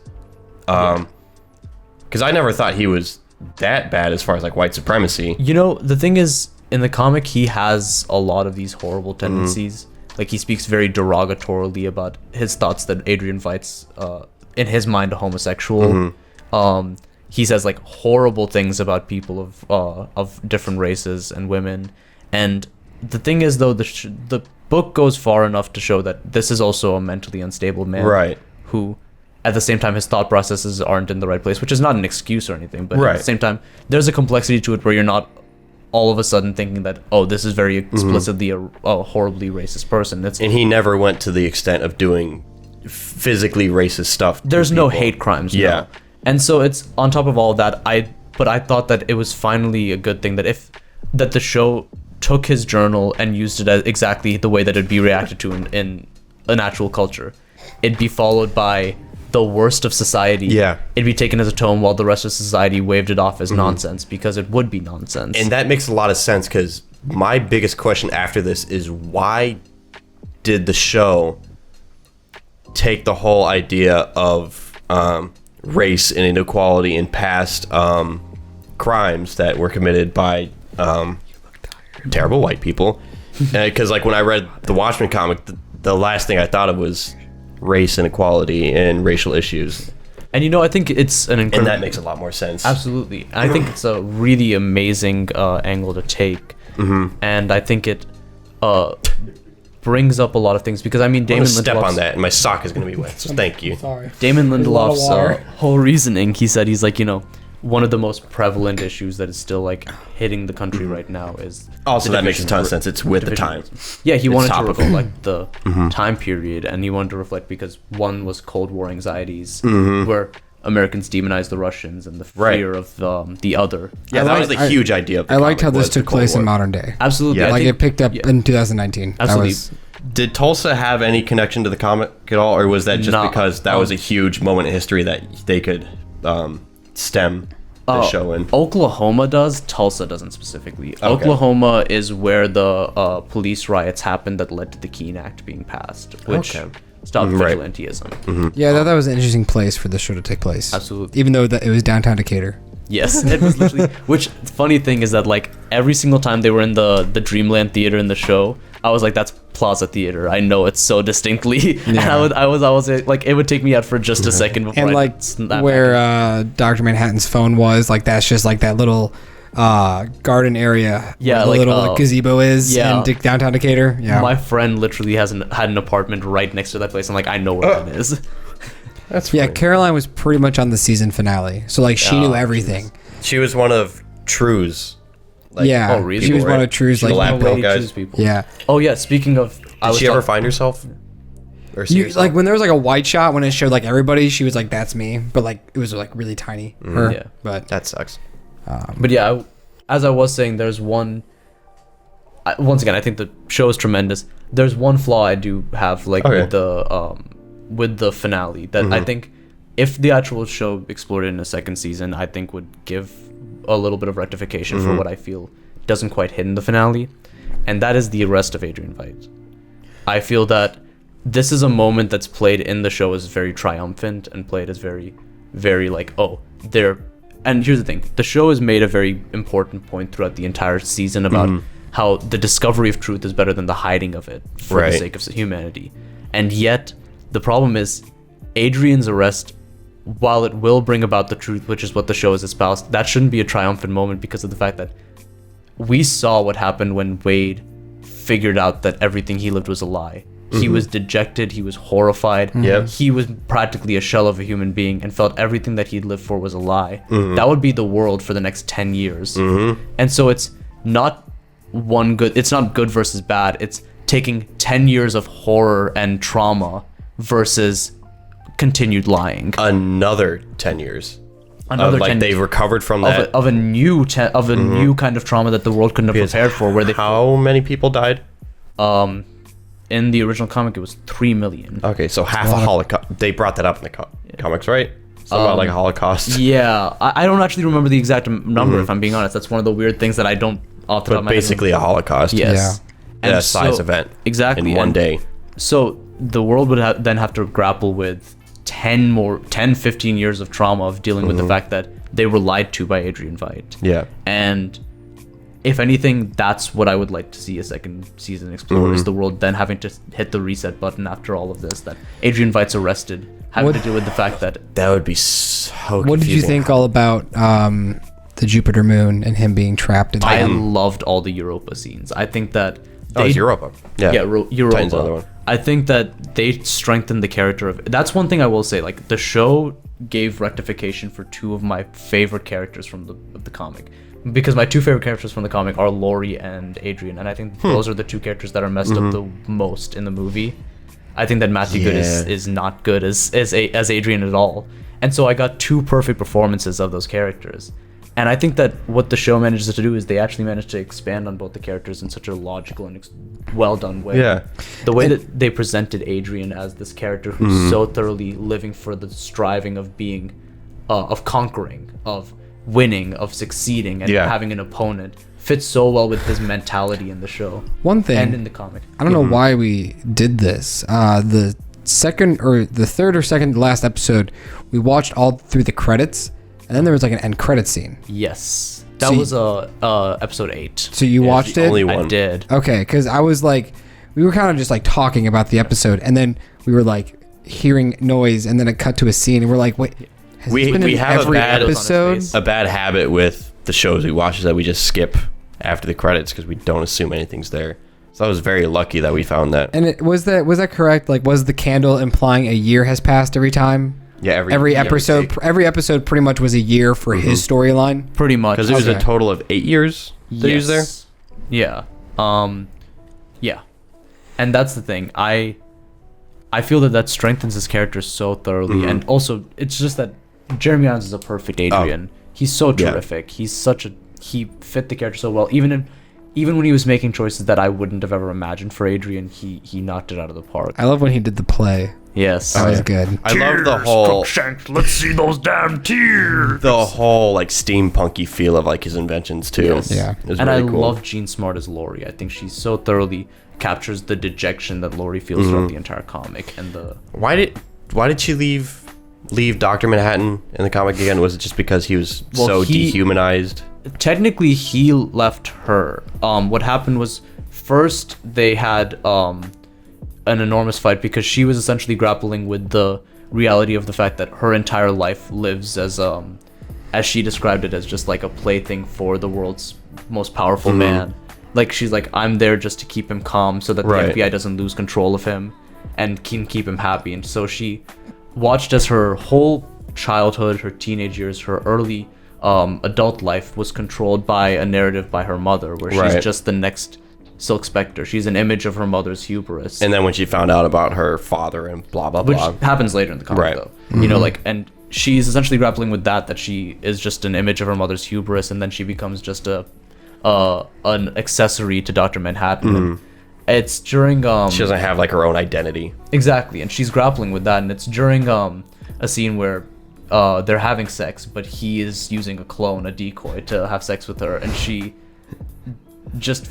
Because I never thought he was that bad as far as like white supremacy. You know, the thing is, in the comic, he has a lot of these horrible tendencies. Like, he speaks very derogatorily about his thoughts that Adrian Veidt's, in his mind, a homosexual. He says, like, horrible things about people of different races and women. And the thing is, though, the book goes far enough to show that this is also a mentally unstable man. Right. Who, at the same time, his thought processes aren't in the right place, which is not an excuse or anything. But at Right. the same time, there's a complexity to it where you're not all of a sudden thinking that, oh, this is very explicitly a horribly racist person. It's And he never went to the extent of doing physically racist stuff. to there's no people. hate crimes. Yeah. No. And so it's on top of all that. I thought that it was finally a good thing that the show took his journal and used it as exactly the way that it'd be reacted to in an actual culture. It'd be followed by the worst of society. Yeah. It'd be taken as a tone while the rest of society waved it off as nonsense, because it would be nonsense. And that makes a lot of sense, because my biggest question after this is, why did the show take the whole idea of race and inequality in past crimes that were committed by terrible white people? Because like when I read the Watchmen comic, the last thing I thought of was race inequality and racial issues, And you know, I think it's an and incredible. that makes a lot more sense. Absolutely. I think it's a really amazing angle to take. And I think it brings up a lot of things, because I mean, I'm Damon gonna step Lindelof's, on that, and my sock is gonna be wet. So thank you. Sorry. Damon There's a lot of Lindelof's water. whole reasoning, he said, he's like, you know, one of the most prevalent issues that is still like hitting the country right now is Also, the that makes a division ton of for- sense. It's with the division. time. Yeah, he wanted to topical. reflect the time period, and he wanted to reflect because one was Cold War anxieties, where Americans demonized the Russians and the Right. fear of the other. Yeah, that was the huge idea of the I liked how comic, this was the took Cold place War. in modern day. Absolutely. Yeah. I Like think- it picked up yeah. in 2019. Absolutely. That was, Did Tulsa have any connection to the comic at all, or was that just No. because that was a huge moment in history that they could stem the show in? Oklahoma does. Tulsa doesn't specifically. Okay. Oklahoma is where the police riots happened that led to the Keene Act being passed, which Okay. stopped Right. vigilantism. yeah, I thought that was an interesting place for the show to take place. Absolutely. Even though that it was downtown Decatur. Yes, it was literally. Which funny thing is that like every single time they were in the Dreamland Theater in the show, I was like, that's Plaza Theater. I know it so distinctly. And Yeah. I was like, it would take me out for just a second before And I like snap where back Dr. Manhattan's phone was, like that's just like that little garden area. Yeah, where the like, little gazebo is yeah. in downtown Decatur. Yeah. My friend literally had an apartment right next to that place. I'm like, I know where that is. That's Yeah, funny. Caroline was pretty much on the season finale, so like she knew everything. She was one of True's. Like, Yeah, oh, really? she was Right. one of True's The like. lab No way coat to guys. choose people. Yeah, Oh yeah. Speaking of, Did she ever find herself? Or see you, herself? like when there was like a wide shot when it showed like everybody, she was like, "That's me," but like it was like really tiny. Her, Yeah. but That sucks. But yeah, as I was saying, there's one. Once again, I think the show is tremendous. There's one flaw I do have, like Okay. with the finale, that I think if the actual show explored in a second season, I think would give a little bit of rectification for what I feel doesn't quite hit in the finale, and that is the arrest of Adrian Veidt. I feel that this is a moment that's played in the show as very triumphant and played as very, very like, oh, they're... And here's the thing. The show has made a very important point throughout the entire season about how the discovery of truth is better than the hiding of it for the sake of humanity. And yet, the problem is, Adrian's arrest, while it will bring about the truth, which is what the show has espoused, that shouldn't be a triumphant moment because of the fact that we saw what happened when Wade figured out that everything he lived was a lie. He was dejected, he was horrified, he was practically a shell of a human being and felt everything that he'd lived for was a lie. That would be the world for the next 10 years. And so it's not it's not good versus bad, it's taking 10 years of horror and trauma versus continued lying. Another 10 years. Another like 10 they've recovered from that. Of a new new kind of trauma that the world couldn't have prepared for. Where how many people died? In the original comic, it was 3 million. Okay, so half a Holocaust. They brought that up in the comics, right? Something about like a Holocaust. Yeah, I don't actually remember the exact number, if I'm being honest. That's one of the weird things that I don't off the top of my head. Basically a Holocaust. Yes. And a size event. Exactly. In one day. So the world would then have to grapple with 15 years of trauma of dealing with the fact that they were lied to by Adrian Veidt. Yeah. And if anything, that's what I would like to see a second season explore, is the world then having to hit the reset button after all of this, that Adrian Veidt's arrested, having to do with the fact that... That would be so confusing. What did you think all about the Jupiter moon and him being trapped in I loved all the Europa scenes. I think that... it's Europa. Yeah, Europa. Titan's another one. I think that they strengthened the character of... That's one thing I will say. Like, the show gave rectification for two of my favorite characters from the comic. Because my two favorite characters from the comic are Laurie and Adrian, and I think those are the two characters that are messed up the most in the movie. I think that Matthew Good is not good as Adrian at all, and so I got two perfect performances of those characters. And I think that what the show manages to do is they actually manage to expand on both the characters in such a logical and well done way. Yeah. The way that they presented Adrian as this character who's so thoroughly living for the striving of being, of conquering, of winning, of succeeding, and having an opponent fits so well with his mentality in the show. One thing, and in the comic. I don't know why we did this. The third or second last episode, we watched all through the credits, and then there was like an end credit scene. Yes, that was episode 8. So you watched it? Only one. I did. Okay, because I was like, we were kind of just like talking about the episode, and then we were like hearing noise, and then it cut to a scene, and we're like, wait. We have every a bad habit with the shows we watch is that we just skip after the credits because we don't assume anything's there. So I was very lucky that we found that. And was that correct? Like, was the candle implying a year has passed every time? Yeah, every episode pretty much was a year for his storyline. Pretty much, because it was a total of 8 years that he was there. Yeah, yeah, and that's the thing. I feel that strengthens his character so thoroughly, and also it's just that Jeremy Irons is a perfect Adrian. He's so terrific. He fit the character so well. Even when he was making choices that I wouldn't have ever imagined for Adrian, he knocked it out of the park. I love when he did the play. Yes, that was good. I love the whole Crookshanks, let's see those damn tears. The whole like steampunky feel of like his inventions too. Yes. Yeah, it was and really I cool. love Jean Smart as Laurie. I think she so thoroughly captures the dejection that Laurie feels throughout the entire comic. And why did she leave Dr. Manhattan in the comic again? Was it just because he was dehumanized? Technically, he left her. What happened was, first they had an enormous fight because she was essentially grappling with the reality of the fact that her entire life lives as she described it, as just like a plaything for the world's most powerful man. Like, she's like, I'm there just to keep him calm so that the FBI doesn't lose control of him and can keep him happy. And so she watched as her whole childhood, her teenage years, her early adult life was controlled by a narrative by her mother, where she's just the next Silk Spectre. She's an image of her mother's hubris. And then when she found out about her father and blah blah blah, which happens later in the comic, though, you know, like, and she's essentially grappling with that she is just an image of her mother's hubris, and then she becomes just an accessory to Dr. Manhattan. And it's during she doesn't have like her own identity. Exactly, and she's grappling with that, and it's during a scene where they're having sex, but he is using a clone, a decoy, to have sex with her, and she just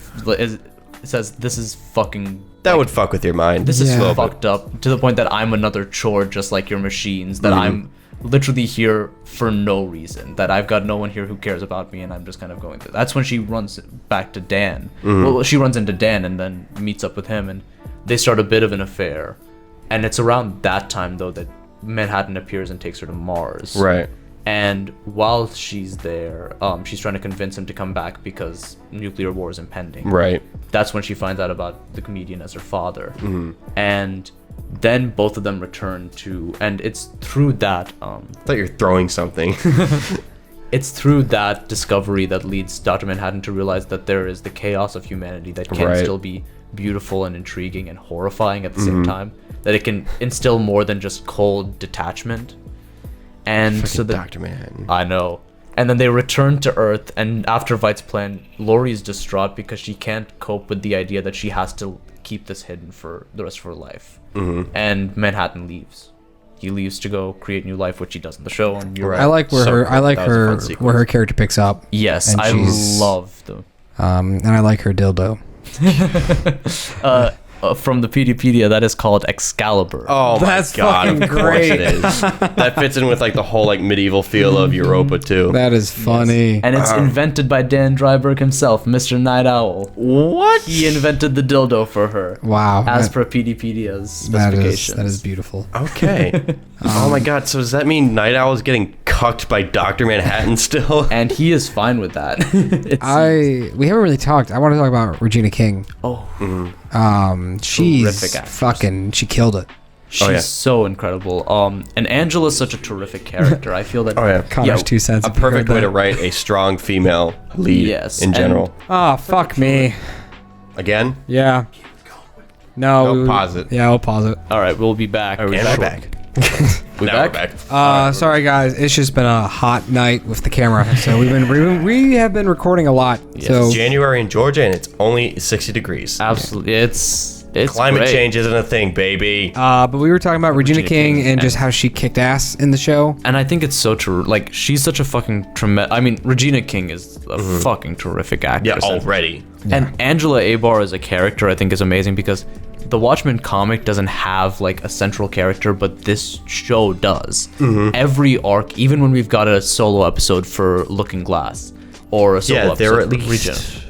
says, "This is fucking." That would fuck with your mind. This is Yeah. fucked up to the point that I'm another chore just like your machines, that I'm literally here for no reason, that I've got no one here who cares about me, and I'm just kind of going through. That's when she runs back to Dan. Well, she runs into Dan and then meets up with him, and they start a bit of an affair. And it's around that time, though, that Manhattan appears and takes her to Mars. Right. And while she's there, she's trying to convince him to come back because nuclear war is impending. Right. That's when she finds out about the comedian as her father. And then both of them return to, and it's through that I thought you were throwing something. it's through that discovery that leads Dr. Manhattan to realize that there is the chaos of humanity that can Right. still be beautiful and intriguing and horrifying at the same time, that it can instill more than just cold detachment. And so the Dr. Manhattan. I know. And then they return to Earth, and after Vight's plan, Lori is distraught because she can't cope with the idea that she has to keep this hidden for the rest of her life. And Manhattan leaves. He leaves to go create new life, which he does in the show. And you're Right. I like where So her I like that was a her fun where sequence. her character picks up. Yes, And I she's- love them. And I like her dildo. From the Peteypedia, that is called Excalibur. Oh my That's god, fucking of course great. it is. That fits in with like the whole like medieval feel of Europa too. That is funny. And it's invented by Dan Dryberg himself, Mr. Night Owl. What? He invented the dildo for her. Wow. As that- per Peteypedia's that specifications. is beautiful. Okay. Oh my god, so does that mean Night Owl is getting cucked by Dr. Manhattan still? And he is fine with that. We haven't really talked. I want to talk about Regina King. She's Terrific actress. she killed it. She's yeah. so incredible. And Angela's such a terrific character. I feel that. Oh, yeah. Connor's 2 cents. A perfect way to write a strong female lead Yes, in general. Oh, fuck me. Again? Yeah. No. No, pause it. Yeah, we'll pause it. All right, we'll be back. And we're back. We Now back? we're back. Sorry guys, it's just been a hot night with the camera, so we have been recording a lot. So January in Georgia and it's only 60 degrees. Absolutely, it's Climate great. change isn't a thing, baby. but we were talking about Regina King and and- just how she kicked ass in the show. And I think it's so true. Like, she's such a fucking tremendous. I mean, Regina King is a fucking terrific Yeah, actress. already. And Angela Abar as a character, I think, is amazing because the Watchmen comic doesn't have like a central character, but this show does. Every arc, even when we've got a solo episode for Looking Glass or a solo Yeah, there episode are at for least Regina.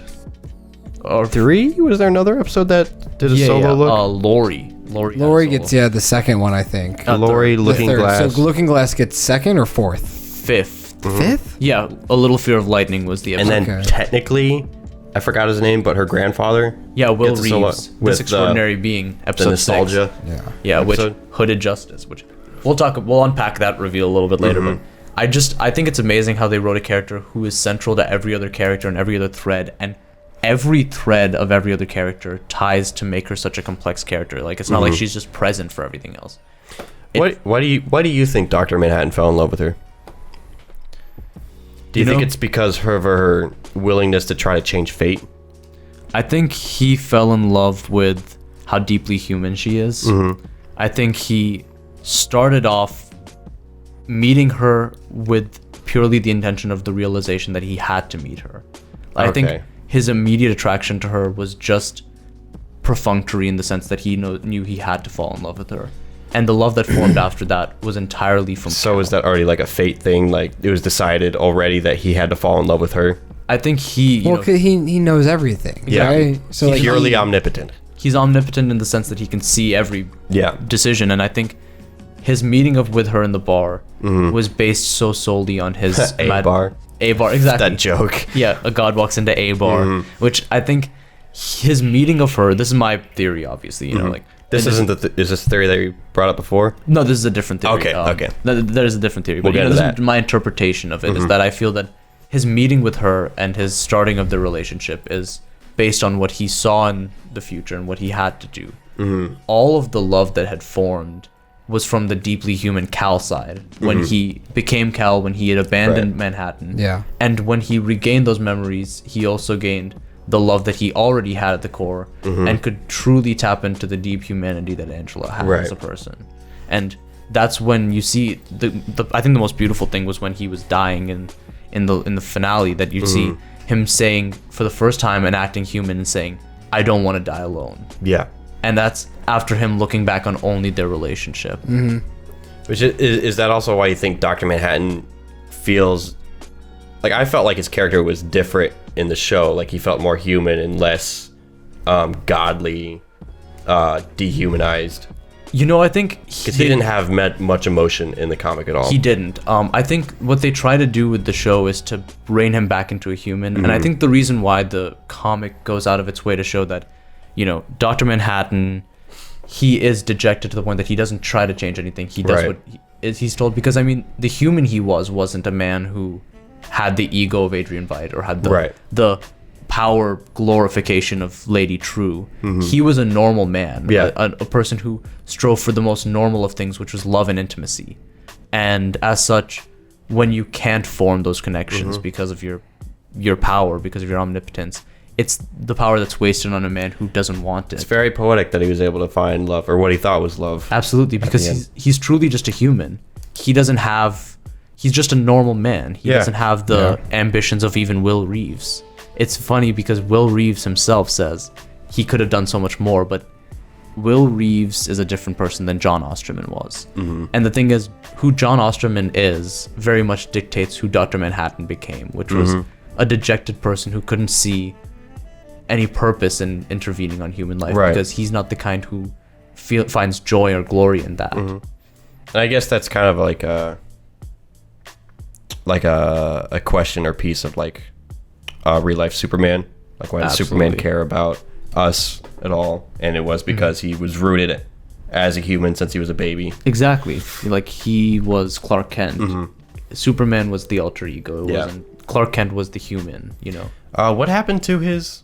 Or 3? Was there another episode that did a solo look? Lori Lori gets the second one, I think. Lori, The Looking third. Glass. So Looking Glass gets second or fourth? fifth. Fifth? Yeah, A Little Fear of Lightning was the and episode. then Okay. technically, I forgot his name, but her grandfather. Yeah, Will gets a solo Reeves, with This Extraordinary Being, the episode nostalgia. 6. Yeah, episode. which Hooded Justice, which we'll unpack that reveal a little bit later, but I think it's amazing how they wrote a character who is central to every other character and every other thread, and every thread of every other character ties to make her such a complex character. Like, it's not like she's just present for everything else. Why do you think Dr. Manhattan fell in love with her? Do you think it's because of her willingness to try to change fate? I think he fell in love with how deeply human she is. I think he started off meeting her with purely the intention of the realization that he had to meet her. I think Okay. his immediate attraction to her was just perfunctory in the sense that he knew he had to fall in love with her. And the love that formed after that was entirely from So is that already like a fate thing? Like it was decided already that he had to fall in love with her? I think he, you Well, know, 'cause he knows everything. Yeah. Right? So like Purely omnipotent. he's omnipotent in the sense that he can see every Yeah. decision, and I think his meeting with her in the bar was based so solely on his A-bar. A-bar, exactly. That joke. Yeah, a god walks into a bar, which I think his meeting of her. This is my theory, obviously. You know, like This and isn't is this theory that you brought up before? No, this is a different theory. Okay, okay. There's a different theory, We'll but get you know, into this is that. my interpretation of it is that I feel that his meeting with her and his starting of the relationship is based on what he saw in the future and what he had to do. All of the love that had formed was from the deeply human Cal side when he became Cal, when he had abandoned Right. Manhattan. Yeah. And when he regained those memories, he also gained the love that he already had at the core and could truly tap into the deep humanity that Angela had Right. as a person. And that's when you see the I think the most beautiful thing was when he was dying in the finale, that you'd see him saying for the first time and acting human and saying, I don't want to die alone. Yeah. And that's after him looking back on only their relationship. Which is that also why you think Dr. Manhattan feels like, I felt like his character was different in the show, like he felt more human and less godly, dehumanized. You know, I think Because he didn't have much emotion in the comic at all. He didn't. I think what they try to do with the show is to rein him back into a human. And I think the reason why the comic goes out of its way to show that, you know, Dr. Manhattan, he is dejected to the point that he doesn't try to change anything. He does what he's told. Because, I mean, the human he wasn't a man who had the ego of Adrian Veidt or had the power glorification of Lady True. He was a normal man, a person who strove for the most normal of things, which was love and intimacy. And as such, when you can't form those connections because of your power, because of your omnipotence, it's the power that's wasted on a man who doesn't want it. It's very poetic that he was able to find love, or what he thought was love. Absolutely, because he's truly just a human. He's just a normal man. He doesn't have the ambitions of even Will Reeves. It's funny because Will Reeves himself says he could have done so much more, but Will Reeves is a different person than John Osterman was. And the thing is, who John Osterman is very much dictates who Dr. Manhattan became, which was a dejected person who couldn't see any purpose in intervening on human life, because he's not the kind who finds joy or glory in that. And I guess that's kind of like a question or piece of like real life Superman. Like, why does Superman care about us at all? And it was because he was rooted as a human since he was a baby. Exactly. Like, he was Clark Kent. Superman was the alter ego. It wasn't. Clark Kent was the human, you know. What happened to his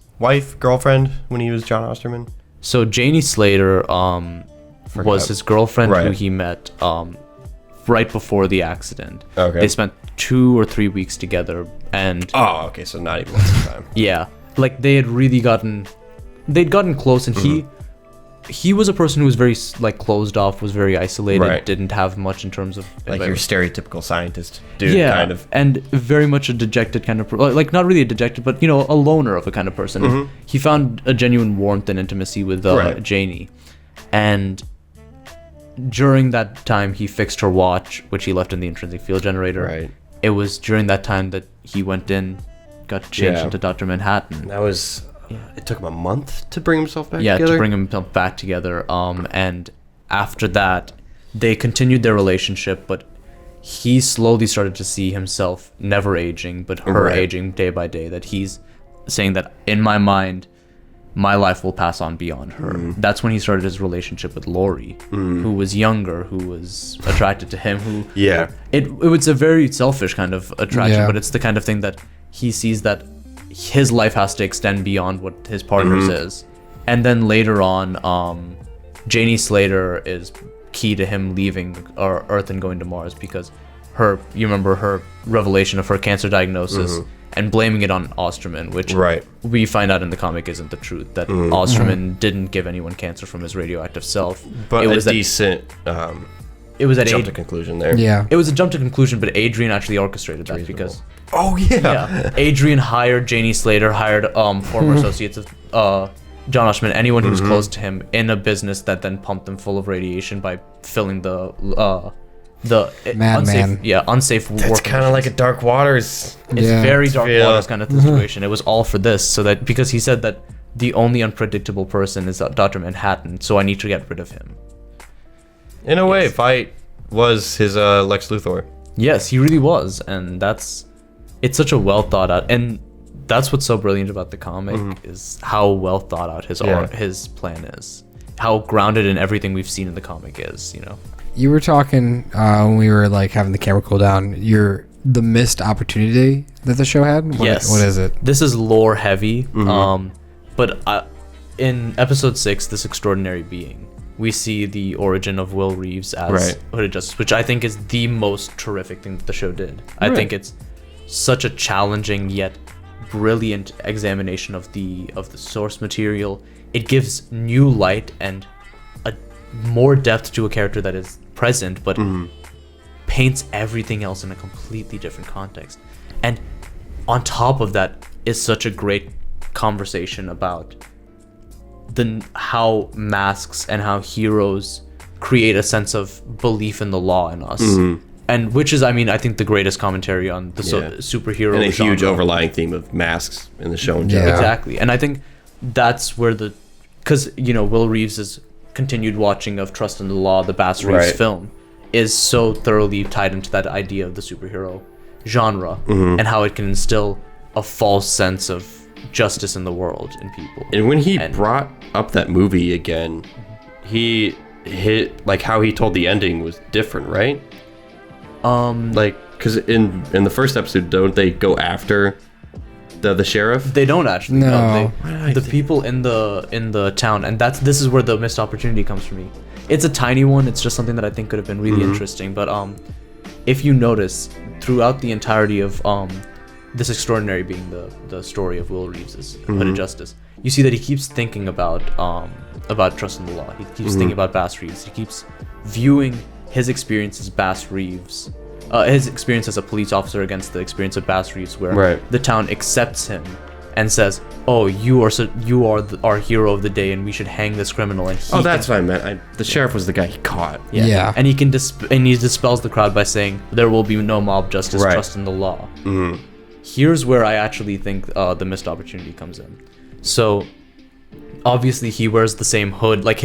girlfriend when he was John Osterman? So Janie Slater was his girlfriend who he met right before the accident. Okay. They spent 2 or 3 weeks together, and okay, so not even lots of time. Yeah, like they'd gotten close, and he was a person who was very like closed off, was very isolated, didn't have much in terms of like your stereotypical scientist dude, kind of, and very much a dejected kind of like not really a dejected, but you know, a loner of a kind of person. He found a genuine warmth and intimacy with Janie, and during that time he fixed her watch, which he left in the intrinsic field generator. It was during that time that he went in, got changed into Dr. Manhattan. That was it took him a month to bring himself back together? To bring himself back together. And after that, they continued their relationship, but he slowly started to see himself never aging, but her aging day by day, that he's saying that, in my mind, my life will pass on beyond her. That's when he started his relationship with Lori, who was younger, who was attracted to him, who... It was a very selfish kind of attraction, but it's the kind of thing that he sees that his life has to extend beyond what his partner's is. And then later on, Janie Slater is key to him leaving Earth and going to Mars, because you remember her revelation of her cancer diagnosis and blaming it on Osterman, which we find out in the comic isn't the truth, that Osterman didn't give anyone cancer from his radioactive self. But it was a decent it was jump to conclusion there. It was a jump to conclusion, but Adrian actually orchestrated that because... Adrian hired Janie Slater, hired former associates of John Osterman, anyone who was close to him, in a business that then pumped them full of radiation by filling the unsafe That's kind of like a Dark Waters. It's very Dark Waters kind of situation. It was all for this, so that because he said that the only unpredictable person is Dr. Manhattan, so I need to get rid of him. In a way, Veidt was his Lex Luthor. Yes, he really was, and it's such a well thought out, and that's what's so brilliant about the comic is how well thought out his plan is, how grounded in everything we've seen in the comic is. You know, you were talking when we were like having the camera cool down. The missed opportunity that the show had. What is it? This is lore heavy, but in episode 6, This Extraordinary Being, we see the origin of Will Reeves as Hooded Justice, which I think is the most terrific thing that the show did. I think it's such a challenging yet brilliant examination of the source material. It gives new light and a more depth to a character that is present, but paints everything else in a completely different context. And on top of that is such a great conversation about how masks and how heroes create a sense of belief in the law in us. And which is, I mean, I think the greatest commentary on the superhero and a genre. huge overlying theme of masks in the show in general. Yeah. Exactly. And I think that's where because, you know, Will Reeves' continued watching of Trust in the Law, the Bass Reeves Right. film, is so thoroughly tied into that idea of the superhero genre and how it can instill a false sense of justice in the world in people. And when he brought up that movie again, he hit, like, how he told the ending was different, right? Like, because in the first episode, don't they go after the sheriff? They don't actually. No. The people in the town, and this is where the missed opportunity comes for me. It's a tiny one. It's just something that I think could have been really interesting. But if you notice throughout the entirety of This Extraordinary being the story of Will Reeves' Hooded Justice, you see that he keeps thinking about Trust in the Law. He keeps thinking about Bass Reeves. He keeps viewing his experience as Bass Reeves, his experience as a police officer against the experience of Bass Reeves, where the town accepts him and says, "Oh, you are our hero of the day, and we should hang this criminal." And That's what I meant. The sheriff was the guy he caught. Yeah. and he can and he dispels the crowd by saying, "There will be no mob justice. Right. Trust in the law." Here's where I actually think the missed opportunity comes in. So, obviously, he wears the same hood, like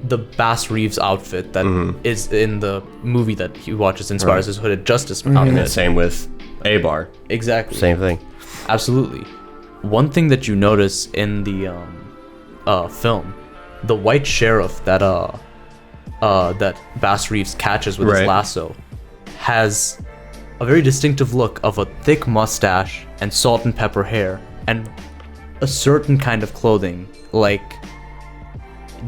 the Bass Reeves outfit that is in the movie that he watches inspires his Hooded Justice And outfit. the same with A-Bar. Exactly. Same thing. Absolutely. One thing that you notice in the film, the white sheriff that Bass Reeves catches with his Right. lasso has a very distinctive look of a thick mustache and salt and pepper hair and a certain kind of clothing, like,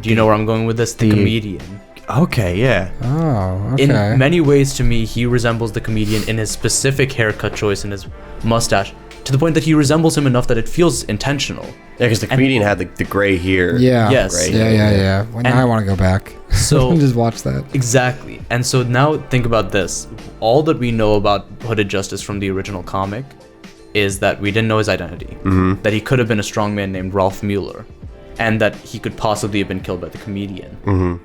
do you know where I'm going with this? The comedian. Okay, yeah. Oh, okay. In many ways, to me, he resembles the comedian in his specific haircut choice and his mustache, to the point that he resembles him enough that it feels intentional. Yeah, because the comedian had the gray hair. Yeah. Yes. Gray Yeah, hair. yeah. Well, now I want to go back. So- just watch that. Exactly. And so now think about this. All that we know about Hooded Justice from the original comic is that we didn't know his identity, that he could have been a strongman named Ralph Mueller, and that he could possibly have been killed by the comedian.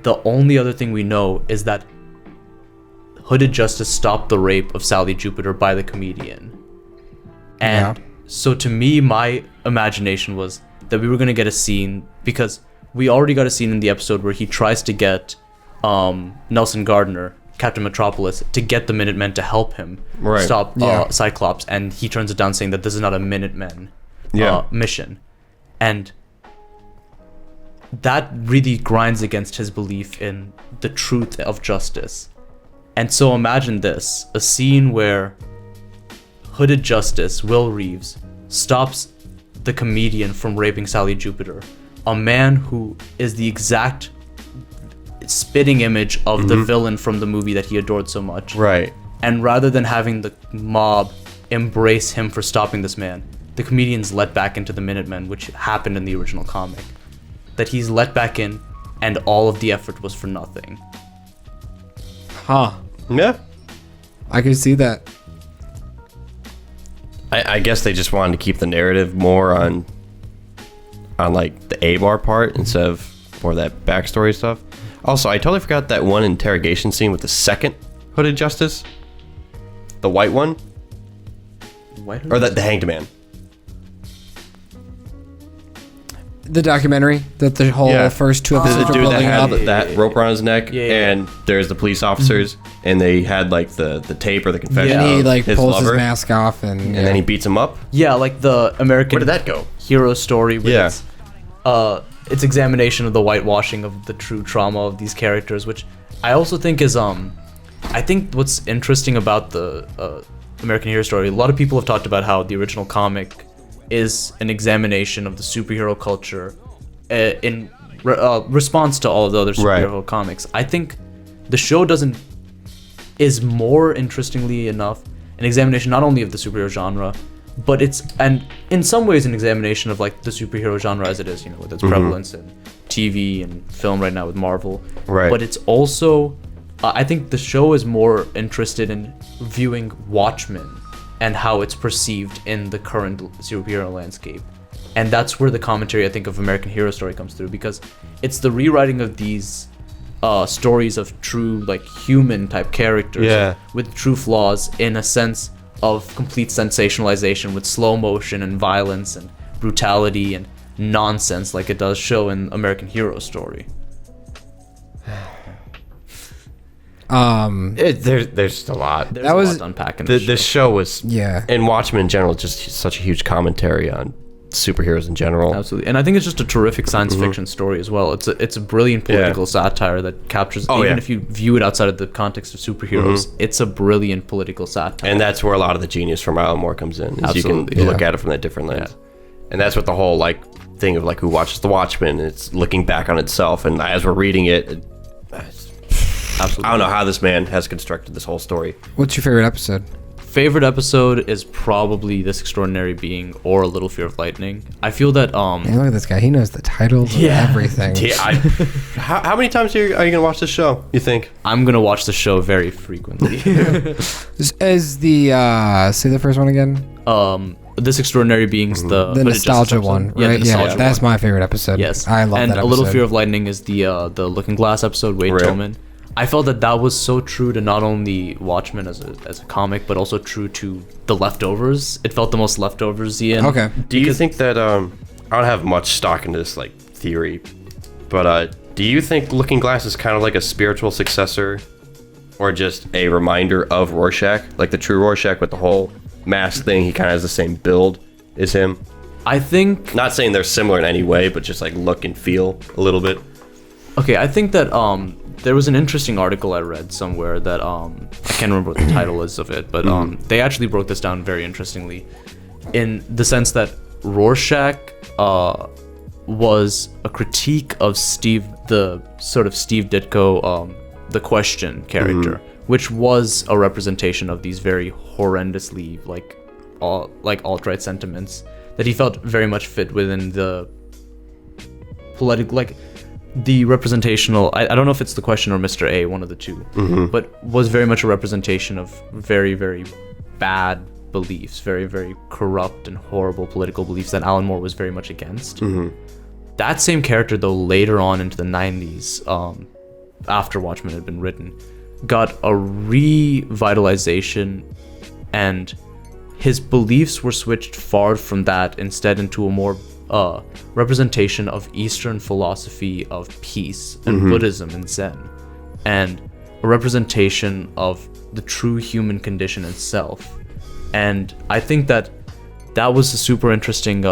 The only other thing we know is that Hooded Justice stopped the rape of Sally Jupiter by the comedian. And so to me, my imagination was that we were going to get a scene, because we already got a scene in the episode where he tries to get Nelson Gardner, Captain Metropolis, to get the Minutemen to help him stop Cyclops, and he turns it down saying that this is not a Minutemen mission. And that really grinds against his belief in the truth of justice. And so imagine this, a scene where Hooded Justice, Will Reeves, stops the comedian from raping Sally Jupiter, a man who is the exact spitting image of the villain from the movie that he adored so much. Right. And rather than having the mob embrace him for stopping this man, the comedian's let back into the Minutemen, which happened in the original comic. That he's let back in, and all of the effort was for nothing. Huh. Yeah. I can see that. I guess they just wanted to keep the narrative more on like the A-Bar part instead of more of that backstory stuff. Also, I totally forgot that one interrogation scene with the second Hooded Justice. The white one. Or the Hanged Man. The documentary that the whole first two episodes The are dude that building had up. that rope around his neck, and there's the police officers, and they had like the tape or the confession And he of like his pulls lover, his mask off and and then he beats him up. Yeah, like the American Where did that go? hero story with Yeah. its examination of the whitewashing of the true trauma of these characters, which I also think is I think what's interesting about the American Hero story, a lot of people have talked about how the original comic is an examination of the superhero culture in response to all of the other superhero comics. I think the show is more interestingly enough an examination not only of the superhero genre, but and in some ways an examination of like the superhero genre as it is, you know, with its prevalence in TV and film right now with Marvel. Right. But it's also, I think the show is more interested in viewing Watchmen and how it's perceived in the current superhero landscape. And that's where the commentary, I think, of American Hero Story comes through, because it's the rewriting of these stories of true, like, human type characters with true flaws, in a sense of complete sensationalization with slow motion and violence and brutality and nonsense, like it does show in American Hero Story. There's just a lot. There's a lot to unpack in This show was, Yeah. and Watchmen in general, just such a huge commentary on superheroes in general. Absolutely, and I think it's just a terrific science fiction story as well. It's a brilliant political satire that captures, even if you view it outside of the context of superheroes, it's a brilliant political satire. And that's where a lot of the genius from Alan Moore comes in. Is you can look at it from that different lens. And that's what the whole like thing of like who watches the Watchmen, it's looking back on itself. And as we're reading it, Absolutely. I don't know how this man has constructed this whole story. What's your favorite episode? Favorite episode is probably This Extraordinary Being or A Little Fear of Lightning. I feel that Man, look at this guy. He knows the titles of everything. How many times are you gonna watch this show, you think? I'm gonna watch the show very frequently. Is the say the first one again? This Extraordinary Being's the nostalgia one, Yeah, right? the nostalgia That's one. my favorite episode. Yes, I love and that A episode. Little Fear of Lightning is the Looking Glass episode. Wade Tillman. I felt that was so true to not only Watchmen as a comic, but also true to The Leftovers. It felt the most Leftovers-y. Okay. Do you think that I don't have much stock in this like theory, but do you think Looking Glass is kind of like a spiritual successor, or just a reminder of Rorschach, like the true Rorschach with the whole mask thing? He kind of has the same build as him. I think, Not saying they're similar in any way, but just like look and feel a little bit. okay, I think that there was an interesting article I read somewhere that I can't remember what the title is of it, but they actually broke this down very interestingly, in the sense that Rorschach was a critique of the sort of Steve Ditko, the Question character, which was a representation of these very horrendously like alt-right sentiments that he felt very much fit within the political, like the representational, I don't know if it's The Question or Mr. A, one of the two, but was very much a representation of very, very bad beliefs, very, very corrupt and horrible political beliefs that Alan Moore was very much against. That same character, though, later on into the 90s, after Watchmen had been written, got a revitalization, and his beliefs were switched far from that instead into a more representation of Eastern philosophy of peace and Buddhism and Zen, and a representation of the true human condition itself. And I think that was a super interesting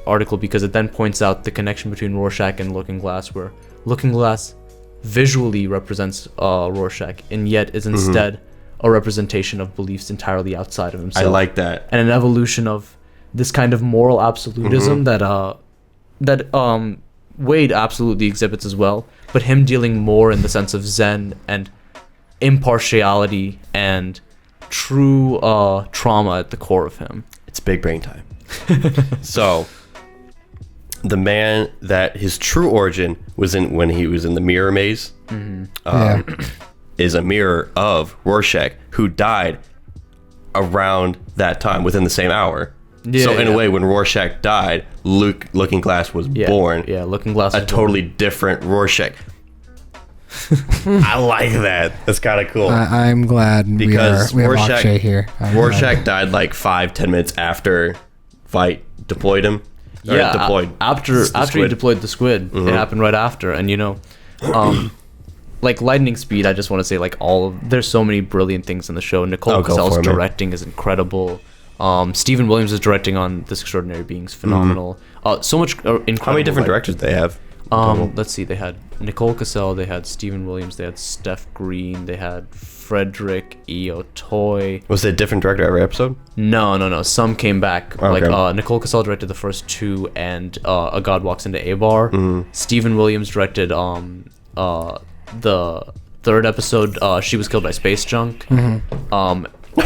article, because it then points out the connection between Rorschach and Looking Glass, where Looking Glass visually represents Rorschach and yet is instead a representation of beliefs entirely outside of himself. I like that. And an evolution of this kind of moral absolutism that Wade absolutely exhibits as well, but him dealing more in the sense of Zen and impartiality and true trauma at the core of him. It's big brain time. So, the man that his true origin was in when he was in the mirror maze is a mirror of Rorschach, who died around that time, within the same hour. So in a way, when Rorschach died, Looking Glass was born. Yeah, Looking Glass. A totally different Rorschach. I like that. That's kind of cool. I'm glad Because we have Rorschach- Akshay here. Rorschach died like 5-10 minutes after Veidt deployed him. Or deployed after he squid. deployed the squid. It happened right after, and like lightning speed, I just want to say, like, there's so many brilliant things in the show. Nicole Cassell's directing is incredible. Stephen Williams is directing on This Extraordinary Being's phenomenal. So much incredible. How many different directors do they have? Let's see. They had Nicole Cassell, they had Stephen Williams, they had Steph Green, they had Frederick E. O'Toy. Was it a different director every episode? No. Some came back. Okay. Like Nicole Cassell directed the first two, and A God Walks into A-Bar. Stephen Williams directed the third episode, She Was Killed by Space Junk. I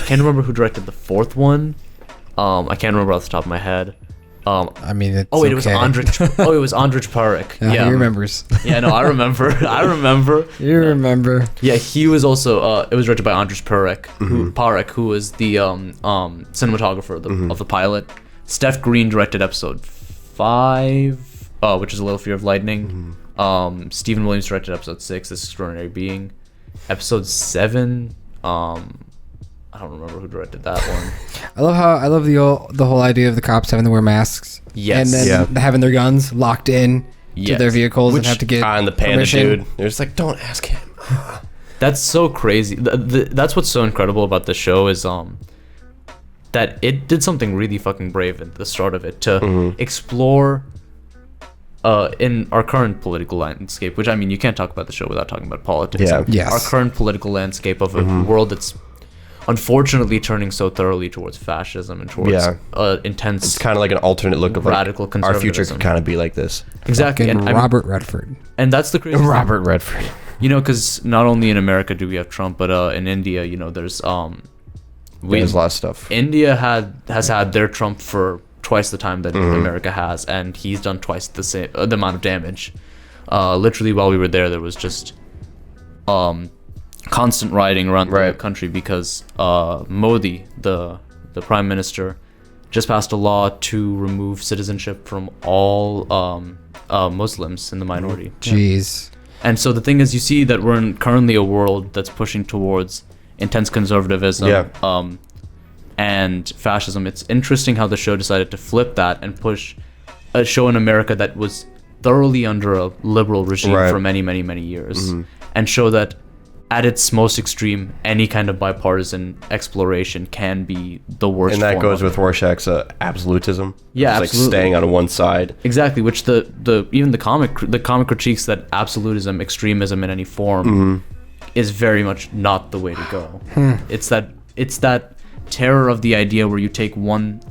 can't remember who directed the fourth one. I can't remember off the top of my head. I mean, it's Oh wait, it was okay. Andrich. Oh, it was Andrich Parik. Yeah, he remembers. Yeah, no, I remember. I remember. You remember? Yeah, he was also. It was directed by Andrich Parik, who was the cinematographer of the pilot. Steph Green directed episode 5, which is A Little Fear of Lightning. Stephen Williams directed episode 6, This Extraordinary Being. Episode 7. I don't remember who directed that one. I love the whole idea of the cops having to wear masks. Yes. And then having their guns locked in to Yes. their vehicles and Which- have to get On the panda permission. dude. They're just like, don't ask him. That's so crazy. That's what's so incredible about the show is that it did something really fucking brave at the start of it to explore in our current political landscape, which I mean you can't talk about the show without talking about politics. Yeah. Yes. Our current political landscape of a world that's unfortunately turning so thoroughly towards fascism and towards intense It's kind of like an alternate look of radical like, our future conservatism. could kind of be like this. exactly. Fucking And, I mean, Robert Redford. and that's the crazy Robert Redford. You know, because not only in America do we have Trump, but in India, you know, there's There's a lot of stuff. India has had their Trump for twice the time that America has, and he's done twice the amount of damage. Literally, while we were there was just constant rioting around the country because Modi, the prime minister, just passed a law to remove citizenship from all Muslims in the minority. Jeez. And so the thing is, you see that we're in currently a world that's pushing towards intense conservatism and fascism. It's interesting how the show decided to flip that and push a show in America that was thoroughly under a liberal regime for many, many, many years, and show that at its most extreme, any kind of bipartisan exploration can be the worst. And that form goes of with Rorschach's absolutism. Yeah, It's absolutely. like staying on one side. Exactly, which the even the comic critiques that absolutism, extremism in any form is very much not the way to go. It's that terror of the idea where you take one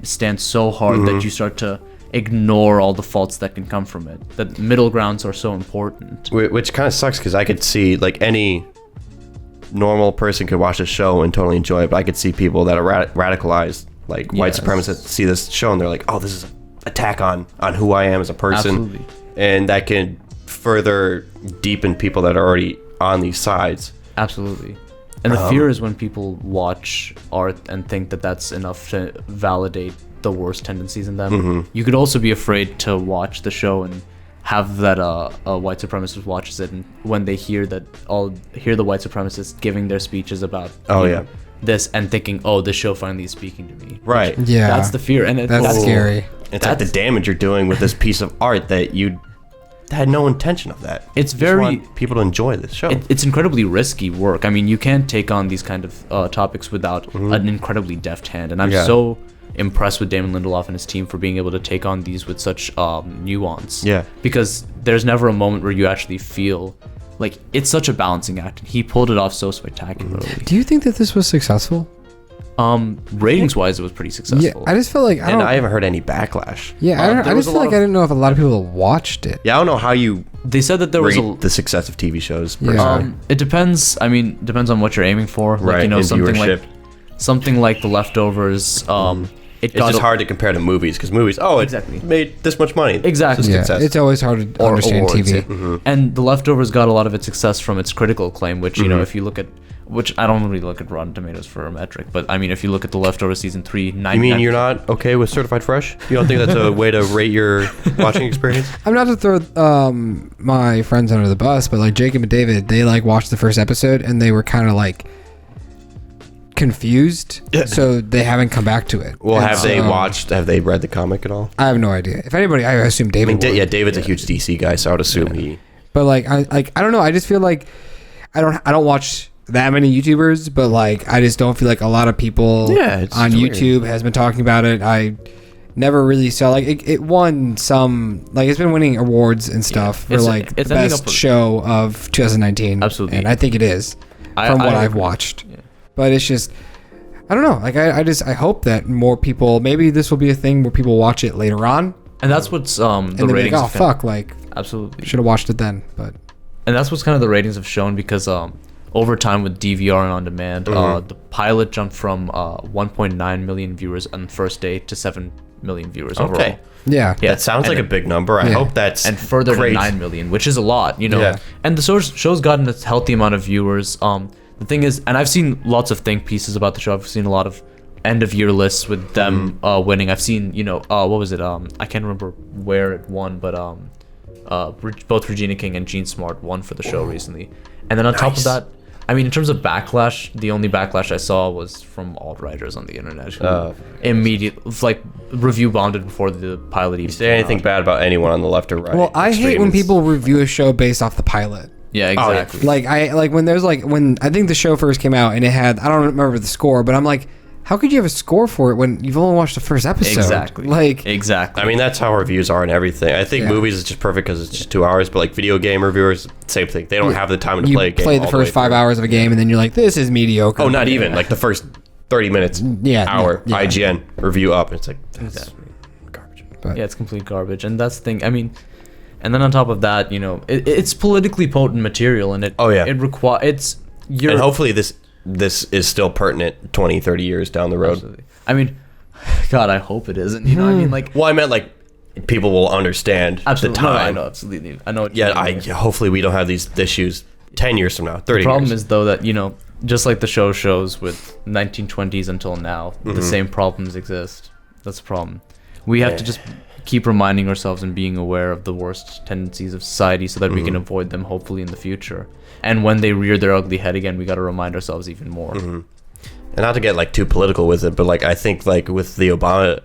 stance so hard that you start to ignore all the faults that can come from it. That middle grounds are so important. Which kind of sucks because I could see like any normal person could watch the show and totally enjoy it, but I could see people that are radicalized, like white supremacists, see this show and they're like, oh, this is an attack on who I am as a person. Absolutely. And that can further deepen people that are already on these sides. Absolutely. And the fear is when people watch art and think that that's enough to validate the worst tendencies in them. You could also be afraid to watch the show and have that a white supremacist watches it, and when they hear the white supremacists giving their speeches about this and thinking, oh, this show finally is speaking to me. Right. Yeah. That's the fear, and That's scary. It's like the damage you're doing with this piece of art that you had no intention of that. It's You just very- want people to enjoy this show. It's incredibly risky work. I mean, you can't take on these kind of topics without an incredibly deft hand, and I'm so impressed with Damon Lindelof and his team for being able to take on these with such nuance. Yeah. Because there's never a moment where you actually feel like it's such a balancing act, and he pulled it off so spectacularly. Do you think that this was successful? Ratings wise, it was pretty successful. Yeah, I just feel like I haven't heard any backlash. I there was just a feel lot like I didn't know if a lot of people watched it. Yeah, I don't know how you They said that there was rate the success of TV shows. Per Yeah. se. it depends. I mean, depends on what you're aiming for. Like, Right, you know, and something viewership. like The Leftovers. It's just hard to compare to movies because movies, it Exactly. made this much money. Exactly. It's a Yeah, success. it's always hard to understand awards, TV. yeah. And The Leftovers got a lot of its success from its critical acclaim, which, you know, if you look at, which I don't really look at Rotten Tomatoes for a metric, but I mean, if you look at The Leftovers season 3, 99%. You mean you're not okay with Certified Fresh? You don't think that's a way to rate your watching experience? I'm not to throw my friends under the bus, but like Jacob and David, they like watched the first episode and they were kind of like confused, so they haven't come back to it. Well, And have they read the comic at all? I have no idea. If anybody, I assume I David. mean, would. David's a huge DC guy, so I would assume he. But like I don't know. I just feel like I don't watch that many YouTubers, but like I just don't feel like a lot of people It's on weird. YouTube has been talking about it. I never really saw like it won some, like it's been winning awards and stuff for It's- like it's the ending best up with- show of 2019. Absolutely. And I think it is from what I've agree. watched. But it's just I don't know. Like I hope that more people, maybe this will be a thing where people watch it later on And that's what's the and they'll be like, ratings. oh have kind of- fuck, like absolutely. should have watched it then. But And that's what's kind of the ratings have shown because over time with DVR and on demand, the pilot jumped from 1.9 million viewers on the first day to 7 million viewers Okay. overall. Yeah. Yeah. That sounds And like a big number. I Yeah. hope that's and further great. to 9 million, which is a lot, you know. Yeah. And the show's gotten a healthy amount of viewers. The thing is, and I've seen lots of think pieces about the show. I've seen a lot of end of year lists with them winning. I've seen, you know, what was it? I can't remember where it won, but both Regina King and Gene Smart won for the show recently. And then on top of that, I mean, in terms of backlash, the only backlash I saw was from alt-writers on the internet who immediately, like, review bombed before the pilot even Say came anything out. bad about anyone on the left or right. Well, I hate when Extremes. people review a show based off the pilot. Yeah, exactly. Like when there's like when I think the show first came out and it had, I don't remember the score, but I'm like, how could you have a score for it when you've only watched the first episode? Exactly. Like, exactly. I mean, that's how reviews are and everything. I think Yeah. movies is just perfect because it's just 2 hours, but like video game reviewers, same thing. They don't have the time to you play a game. play the all first way 5 through. hours of a game and then you're like, this is mediocre. Oh, not even. Like the first 30 minutes, Yeah, hour, yeah. IGN review up. It's like, that's garbage. But Yeah, it's complete garbage, and that's the thing. I mean, and then on top of that, you know, it's politically potent material, and it it's And hopefully this is still pertinent 20, 30 years down the road. Absolutely. I mean, God, I hope it isn't. You know, I mean, like, Well, I meant like people will understand absolutely. the No, time. I know, absolutely. I know. What you Yeah, mean. hopefully we don't have these issues 10 years from now, 30 The problem years. is though that, you know, just like the show shows with 1920s until now, the same problems exist. That's the problem. We have to just keep reminding ourselves and being aware of the worst tendencies of society so that we can avoid them hopefully in the future. And when they rear their ugly head again, we got to remind ourselves even more. And not to get like too political with it, but like I think like with the Obama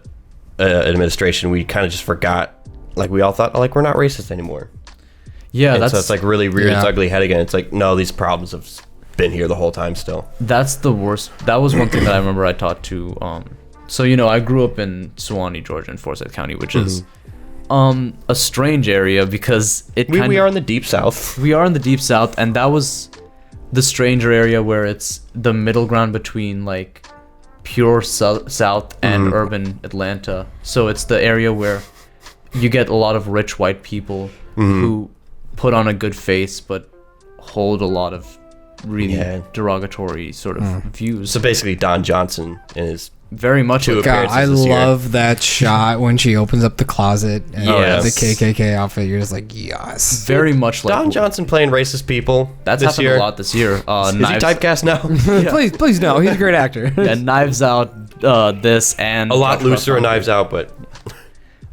administration, we kind of just forgot, like we all thought, oh, like we're not racist anymore. Yeah, And that's so it's like really reared its Yeah. ugly head again. It's like, no, these problems have been here the whole time still. that's the worst. That was one thing that I remember I taught to so, you know, I grew up in Suwannee, Georgia, in Forsyth County, which is a strange area because We are in the deep south. we are in the deep south, and that was the stranger area where it's the middle ground between like pure south and urban Atlanta. So it's the area where you get a lot of rich white people who put on a good face but hold a lot of really Yeah. derogatory sort of views. So basically Don Johnson and his Very much Two like God, appearances I this year. love that shot when she opens up the closet and Yes. the KKK outfit. You're just like, yes. very much like Don Johnson playing racist people that's this happened year. a lot this year. Is he Knives, typecast now? Please no. He's a great actor. yeah, Knives Out, this and A lot Talk About looser and Hunger. Knives Out, but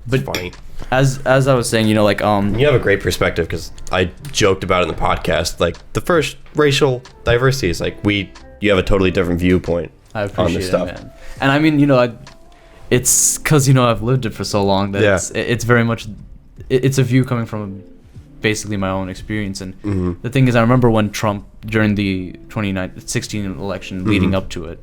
But funny. as I was saying, you know, like You have a great perspective because I joked about it in the podcast. Like the first racial diversity is like you have a totally different viewpoint I on appreciate this it, stuff. man. And I mean, you know, it's because, you know, I've lived it for so long that Yeah. it's very much, it's a view coming from basically my own experience. And the thing is, I remember when Trump, during the 2016 election leading up to it,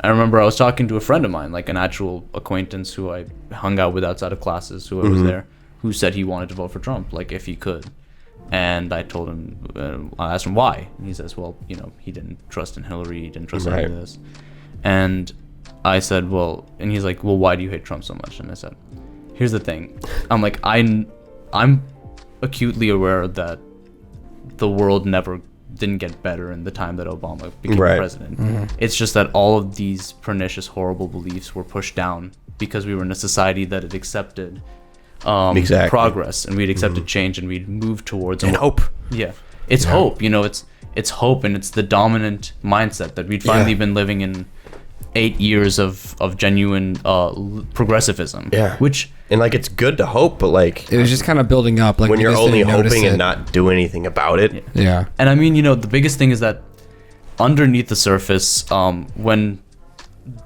I remember I was talking to a friend of mine, like an actual acquaintance who I hung out with outside of classes, who I was there, who said he wanted to vote for Trump, like if he could. And I told him, I asked him why. And he says, well, you know, he didn't trust in Hillary, he didn't trust any of Right. this. And I said, well, and he's like, well, why do you hate Trump so much? And I said, here's the thing. I'm like, I'm acutely aware that the world didn't get better in the time that Obama became Right. president. It's just that all of these pernicious, horrible beliefs were pushed down because we were in a society that had accepted Exactly. progress, and we'd accepted change, and we'd moved towards And hope. Yeah, it's hope. You know, it's hope, and it's the dominant mindset that we'd finally Yeah. been living in 8 years of genuine progressivism. Yeah. Which And like it's good to hope, but like It was just kind of building up. Like when we you're just only didn't notice hoping it. and not do anything about it. Yeah. And I mean, you know, the biggest thing is that underneath the surface, when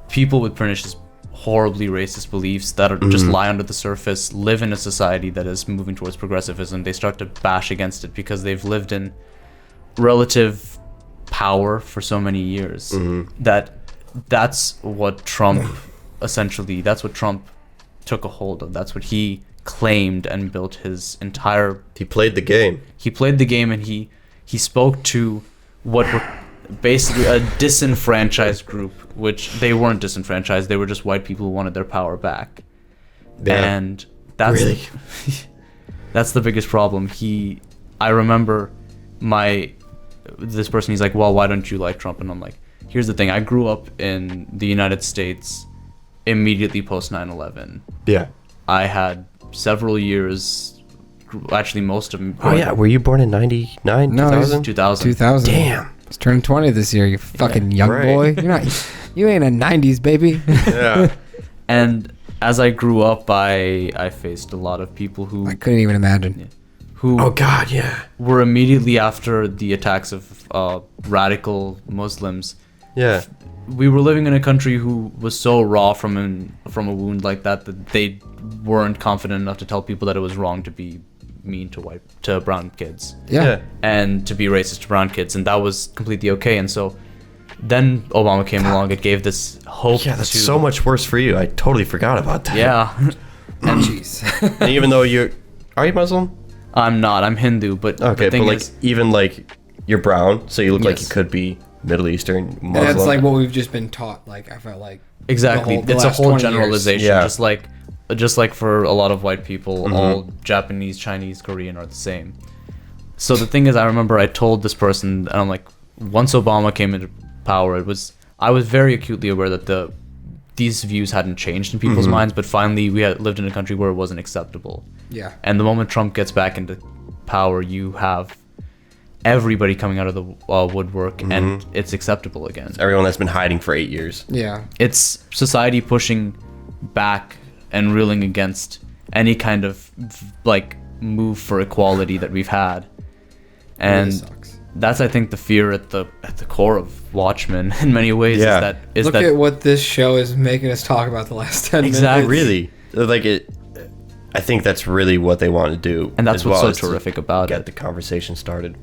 people with pernicious, horribly racist beliefs that are just lie under the surface live in a society that is moving towards progressivism, they start to bash against it because they've lived in relative power for so many years that's what Trump essentially, that's what Trump took a hold of. That's what he claimed and built his entire He played the game. he played the game, and he spoke to what were basically a disenfranchised group, which they weren't disenfranchised, they were just white people who wanted their power back. Yeah. And that's Really? that's the biggest problem. I remember this person, he's like, well, why don't you like Trump? And I'm like, here's the thing, I grew up in the United States immediately post 9/11. Yeah. I had several years, actually most of them. Oh yeah, were you born in 99, No, 2000? 2000. 2000. Damn. He's turning 20 this year. You fucking young right. boy. You ain't a 90s baby. Yeah. And as I grew up, I faced a lot of people who I couldn't even imagine. Oh god, yeah. were immediately after the attacks of radical Muslims. Yeah. We were living in a country who was so raw from a wound like that they weren't confident enough to tell people that it was wrong to be mean to brown kids Yeah. and to be racist to brown kids, and that was completely okay. And so then Obama came along. It gave this hope. Yeah, that's to, so much worse for you. I totally forgot about that. Yeah. And Jeez. And even though are you Muslim? I'm not. I'm Hindu, but Okay, the thing but like is, even like you're brown, so you look like you Yes. could be Middle Eastern Muslim. And that's like what we've just been taught. Like, I felt like. exactly, the it's a last whole 20 years. generalization. Yeah. Just like for a lot of white people, all Japanese, Chinese, Korean are the same. So the thing is, I remember I told this person, and I'm like, once Obama came into power, I was very acutely aware that these views hadn't changed in people's minds, but finally we had lived in a country where it wasn't acceptable. Yeah. And the moment Trump gets back into power, you have everybody coming out of the woodwork, and it's acceptable again. everyone that's been hiding for 8 years. Yeah. It's society pushing back and reeling against any kind of like move for equality that we've had, and Really sucks. that's I think the fear at the core of Watchmen in many ways. Yeah. Is Look that at what this show is making us talk about the last 10 Exactly. minutes. Really, like it. I think that's really what they want to do, and that's as what's well, so is to terrific about get it. the conversation started.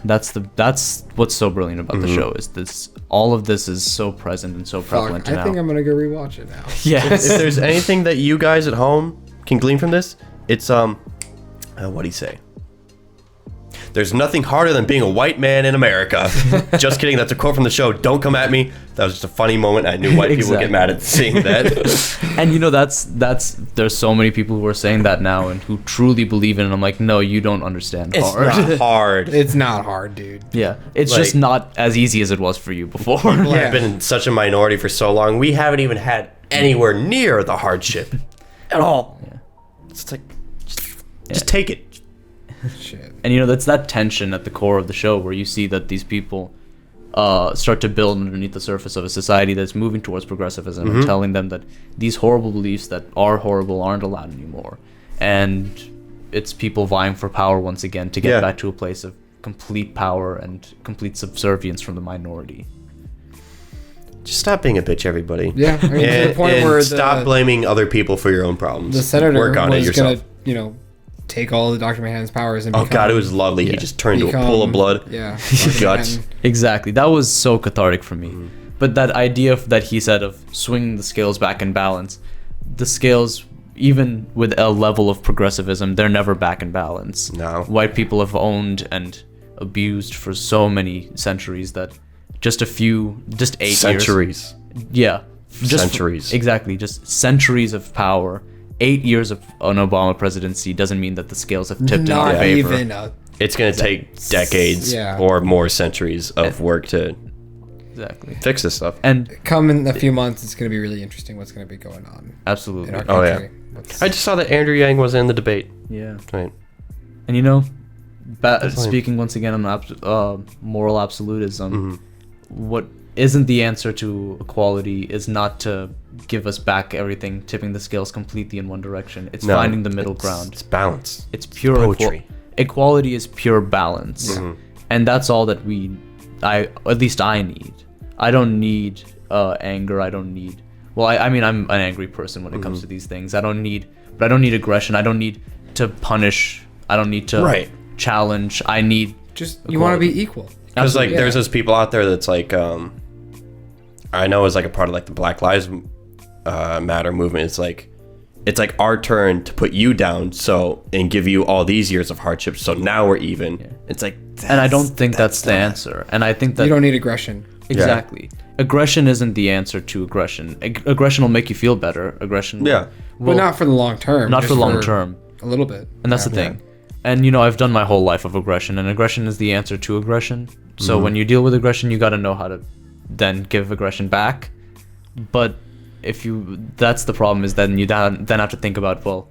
That's what's so brilliant about the show is this. All of this is so present and so prevalent Fuck, I now. think I'm going to go rewatch it now. Yes. If there's anything that you guys at home can glean from this, it's what do you say? There's nothing harder than being a white man in America. Just kidding. That's a quote from the show. Don't come at me. That was just a funny moment. I knew white people would get mad at seeing that. And you know that's there's so many people who are saying that now and who truly believe in it. I'm like, no, you don't understand It's hard. not hard. It's not hard, dude. Yeah, it's Like- just not as easy as it was for you before. People Yeah. have been in such a minority for so long. We haven't even had anywhere near the hardship at all. Yeah. It's like, just take it. Shit. And you know that's that tension at the core of the show where you see that these people start to build underneath the surface of a society that's moving towards progressivism and telling them that these horrible beliefs that are horrible aren't allowed anymore. And it's people vying for power once again to get Yeah. back to a place of complete power and complete subservience from the minority. Just stop being a bitch, everybody. Yeah. I mean, to And, the point and where stop blaming other people for your own problems. the senator Work on it was yourself. going to, take all the Dr. Manhattan's powers and Oh god, it was lovely. He just turned into a pool of blood. Yeah. Guts. Exactly. That was so cathartic for me. But that idea that he said of swinging the scales back in balance, the scales, even with a level of progressivism, they're never back in balance. No. White people have owned and abused for so many centuries that just 8 years. Centuries. Yeah. Centuries. Exactly. Just centuries of power. 8 years of an Obama presidency doesn't mean that the scales have tipped in our Not favor. even It's going to take decades Yeah. or more centuries of work to Exactly. fix this stuff. And come in a few months. It's going to be really interesting what's going to be going on absolutely. in our Oh, yeah. country. What's- I just saw that Andrew Yang was in the debate. Yeah. Right. And you know, fine. speaking once again on moral absolutism, what isn't the answer to equality is not to give us back everything, tipping the scales completely in one direction. It's No, finding the middle It's ground. balance. It's pure poetry. equality is pure balance, and that's all that at least I need. I don't need anger. I don't need. Well, I mean, I'm an angry person when it comes to these things. But I don't need aggression. I don't need to punish. I don't need to Right. challenge. I need just, you want to equality. be equal. Because like Yeah. there's those people out there that's like I know as like a part of like the Black Lives Matter movement. It's like our turn to put you down and give you all these years of hardship. So now we're even. Yeah. It's like, and I don't think that's the answer. And I think that You don't need aggression. exactly. Aggression isn't the answer to aggression. Aggression will make you feel better. Aggression will, Yeah. will But not for the long term. not just for long term. A little bit. And that's the thing. And you know, I've done my whole life of aggression, and aggression is the answer to aggression. So when you deal with aggression, you got to know how to then give aggression back. But that's the problem, is then you then have to think about, well,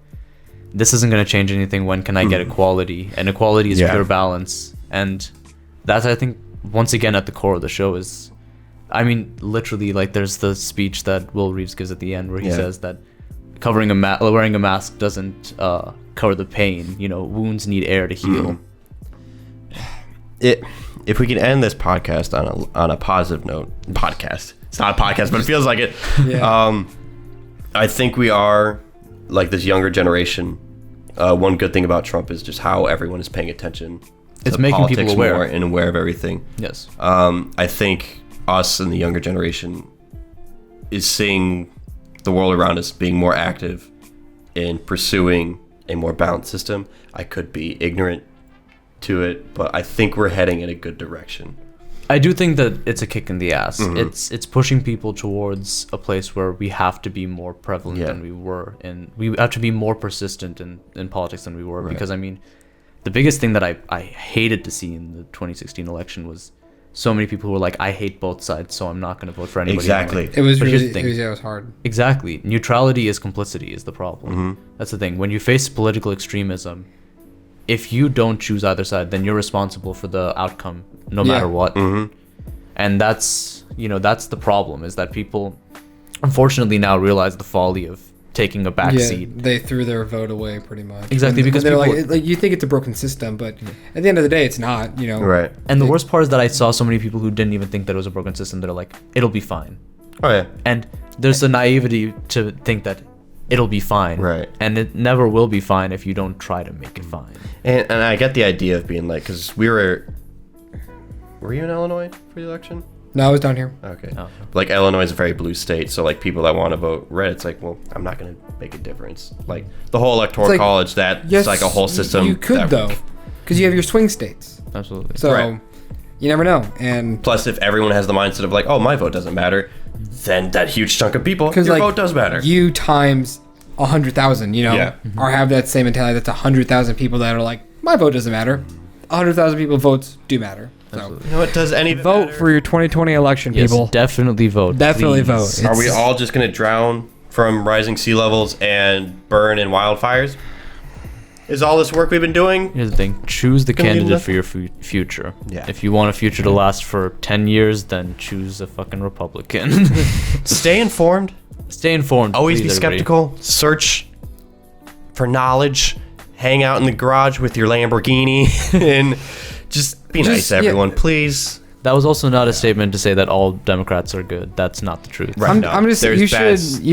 this isn't going to change anything. When can I get equality? And equality is pure balance. And that's, I think, once again at the core of the show is, I mean, literally, like, there's the speech that Will Reeves gives at the end where he says that wearing a mask doesn't cover the pain. You know, wounds need air to heal. If we can end this podcast on a positive note, it's not a podcast, but it feels like it. I think we are, like, this younger generation. One good thing about Trump is just how everyone is paying attention. It's making people aware more and aware of everything. Yes. I think us and the younger generation is seeing the world around us being more active in pursuing a more balanced system. I could be ignorant to it, but I think we're heading in a good direction. I do think that it's a kick in the ass. It's pushing people towards a place where we have to be more prevalent than we were, and we have to be more persistent in politics than we were. Because I mean, the biggest thing that I hated to see in the 2016 election was so many people who were like, I hate both sides, so I'm not going to vote for anybody. Exactly. It was really, it was hard. Exactly. Neutrality is complicity is the problem. That's the thing. When you face political extremism, if you don't choose either side, then you're responsible for the outcome, no matter what. And that's the problem, is that people unfortunately now realize the folly of taking a back seat. They threw their vote away pretty much. Exactly, because they're people, like, you think it's a broken system, but at the end of the day, it's not. You know. Right. And the worst part is that I saw so many people who didn't even think that it was a broken system. They're like, it'll be fine. Oh yeah. And there's a naivety to think that it'll be fine. Right. And it never will be fine if you don't try to make it fine. And I get the idea of being like, because were you in Illinois for the election? No, I was down here. Okay. Oh. Like, Illinois is a very blue state, so like people that want to vote red, it's like, well, I'm not going to make a difference. Like the whole electoral It's like, college, it's like a whole system. You could though, because you have your swing states. Absolutely. So you never know. And plus, if everyone has the mindset of like, oh, my vote doesn't matter, then that huge chunk of people, your vote does matter. You times 100,000, or have that same mentality. That's 100,000 people that are like, my vote doesn't matter. 100,000 people votes do matter. So You know what? Does any vote for your 2020 election, Yes, people. definitely vote. Definitely please. vote. Are we all just going to drown from rising sea levels and burn in wildfires? Is all this work we've been doing? Here's the thing. Choose the Can we do candidate nothing? for your future. Yeah. If you want a future to last for 10 years, then choose a fucking Republican. Stay informed. Stay informed. Always please, be everybody. skeptical. Search for knowledge. Hang out in the garage with your Lamborghini. And just be nice to everyone, please. That was also not a statement to say that all Democrats are good. That's not the truth. Right. I'm just There's you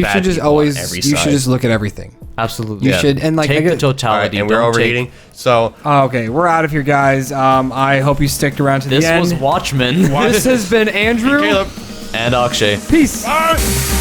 bad should just people on always every you should side. just look at everything. Absolutely. You should, and like take I the get, totality. And we're don't take- overeating. So okay, we're out of here, guys. I hope you sticked around to This the end. was Watchmen. This has been Andrew Caleb. and Akshay. Peace. Bye.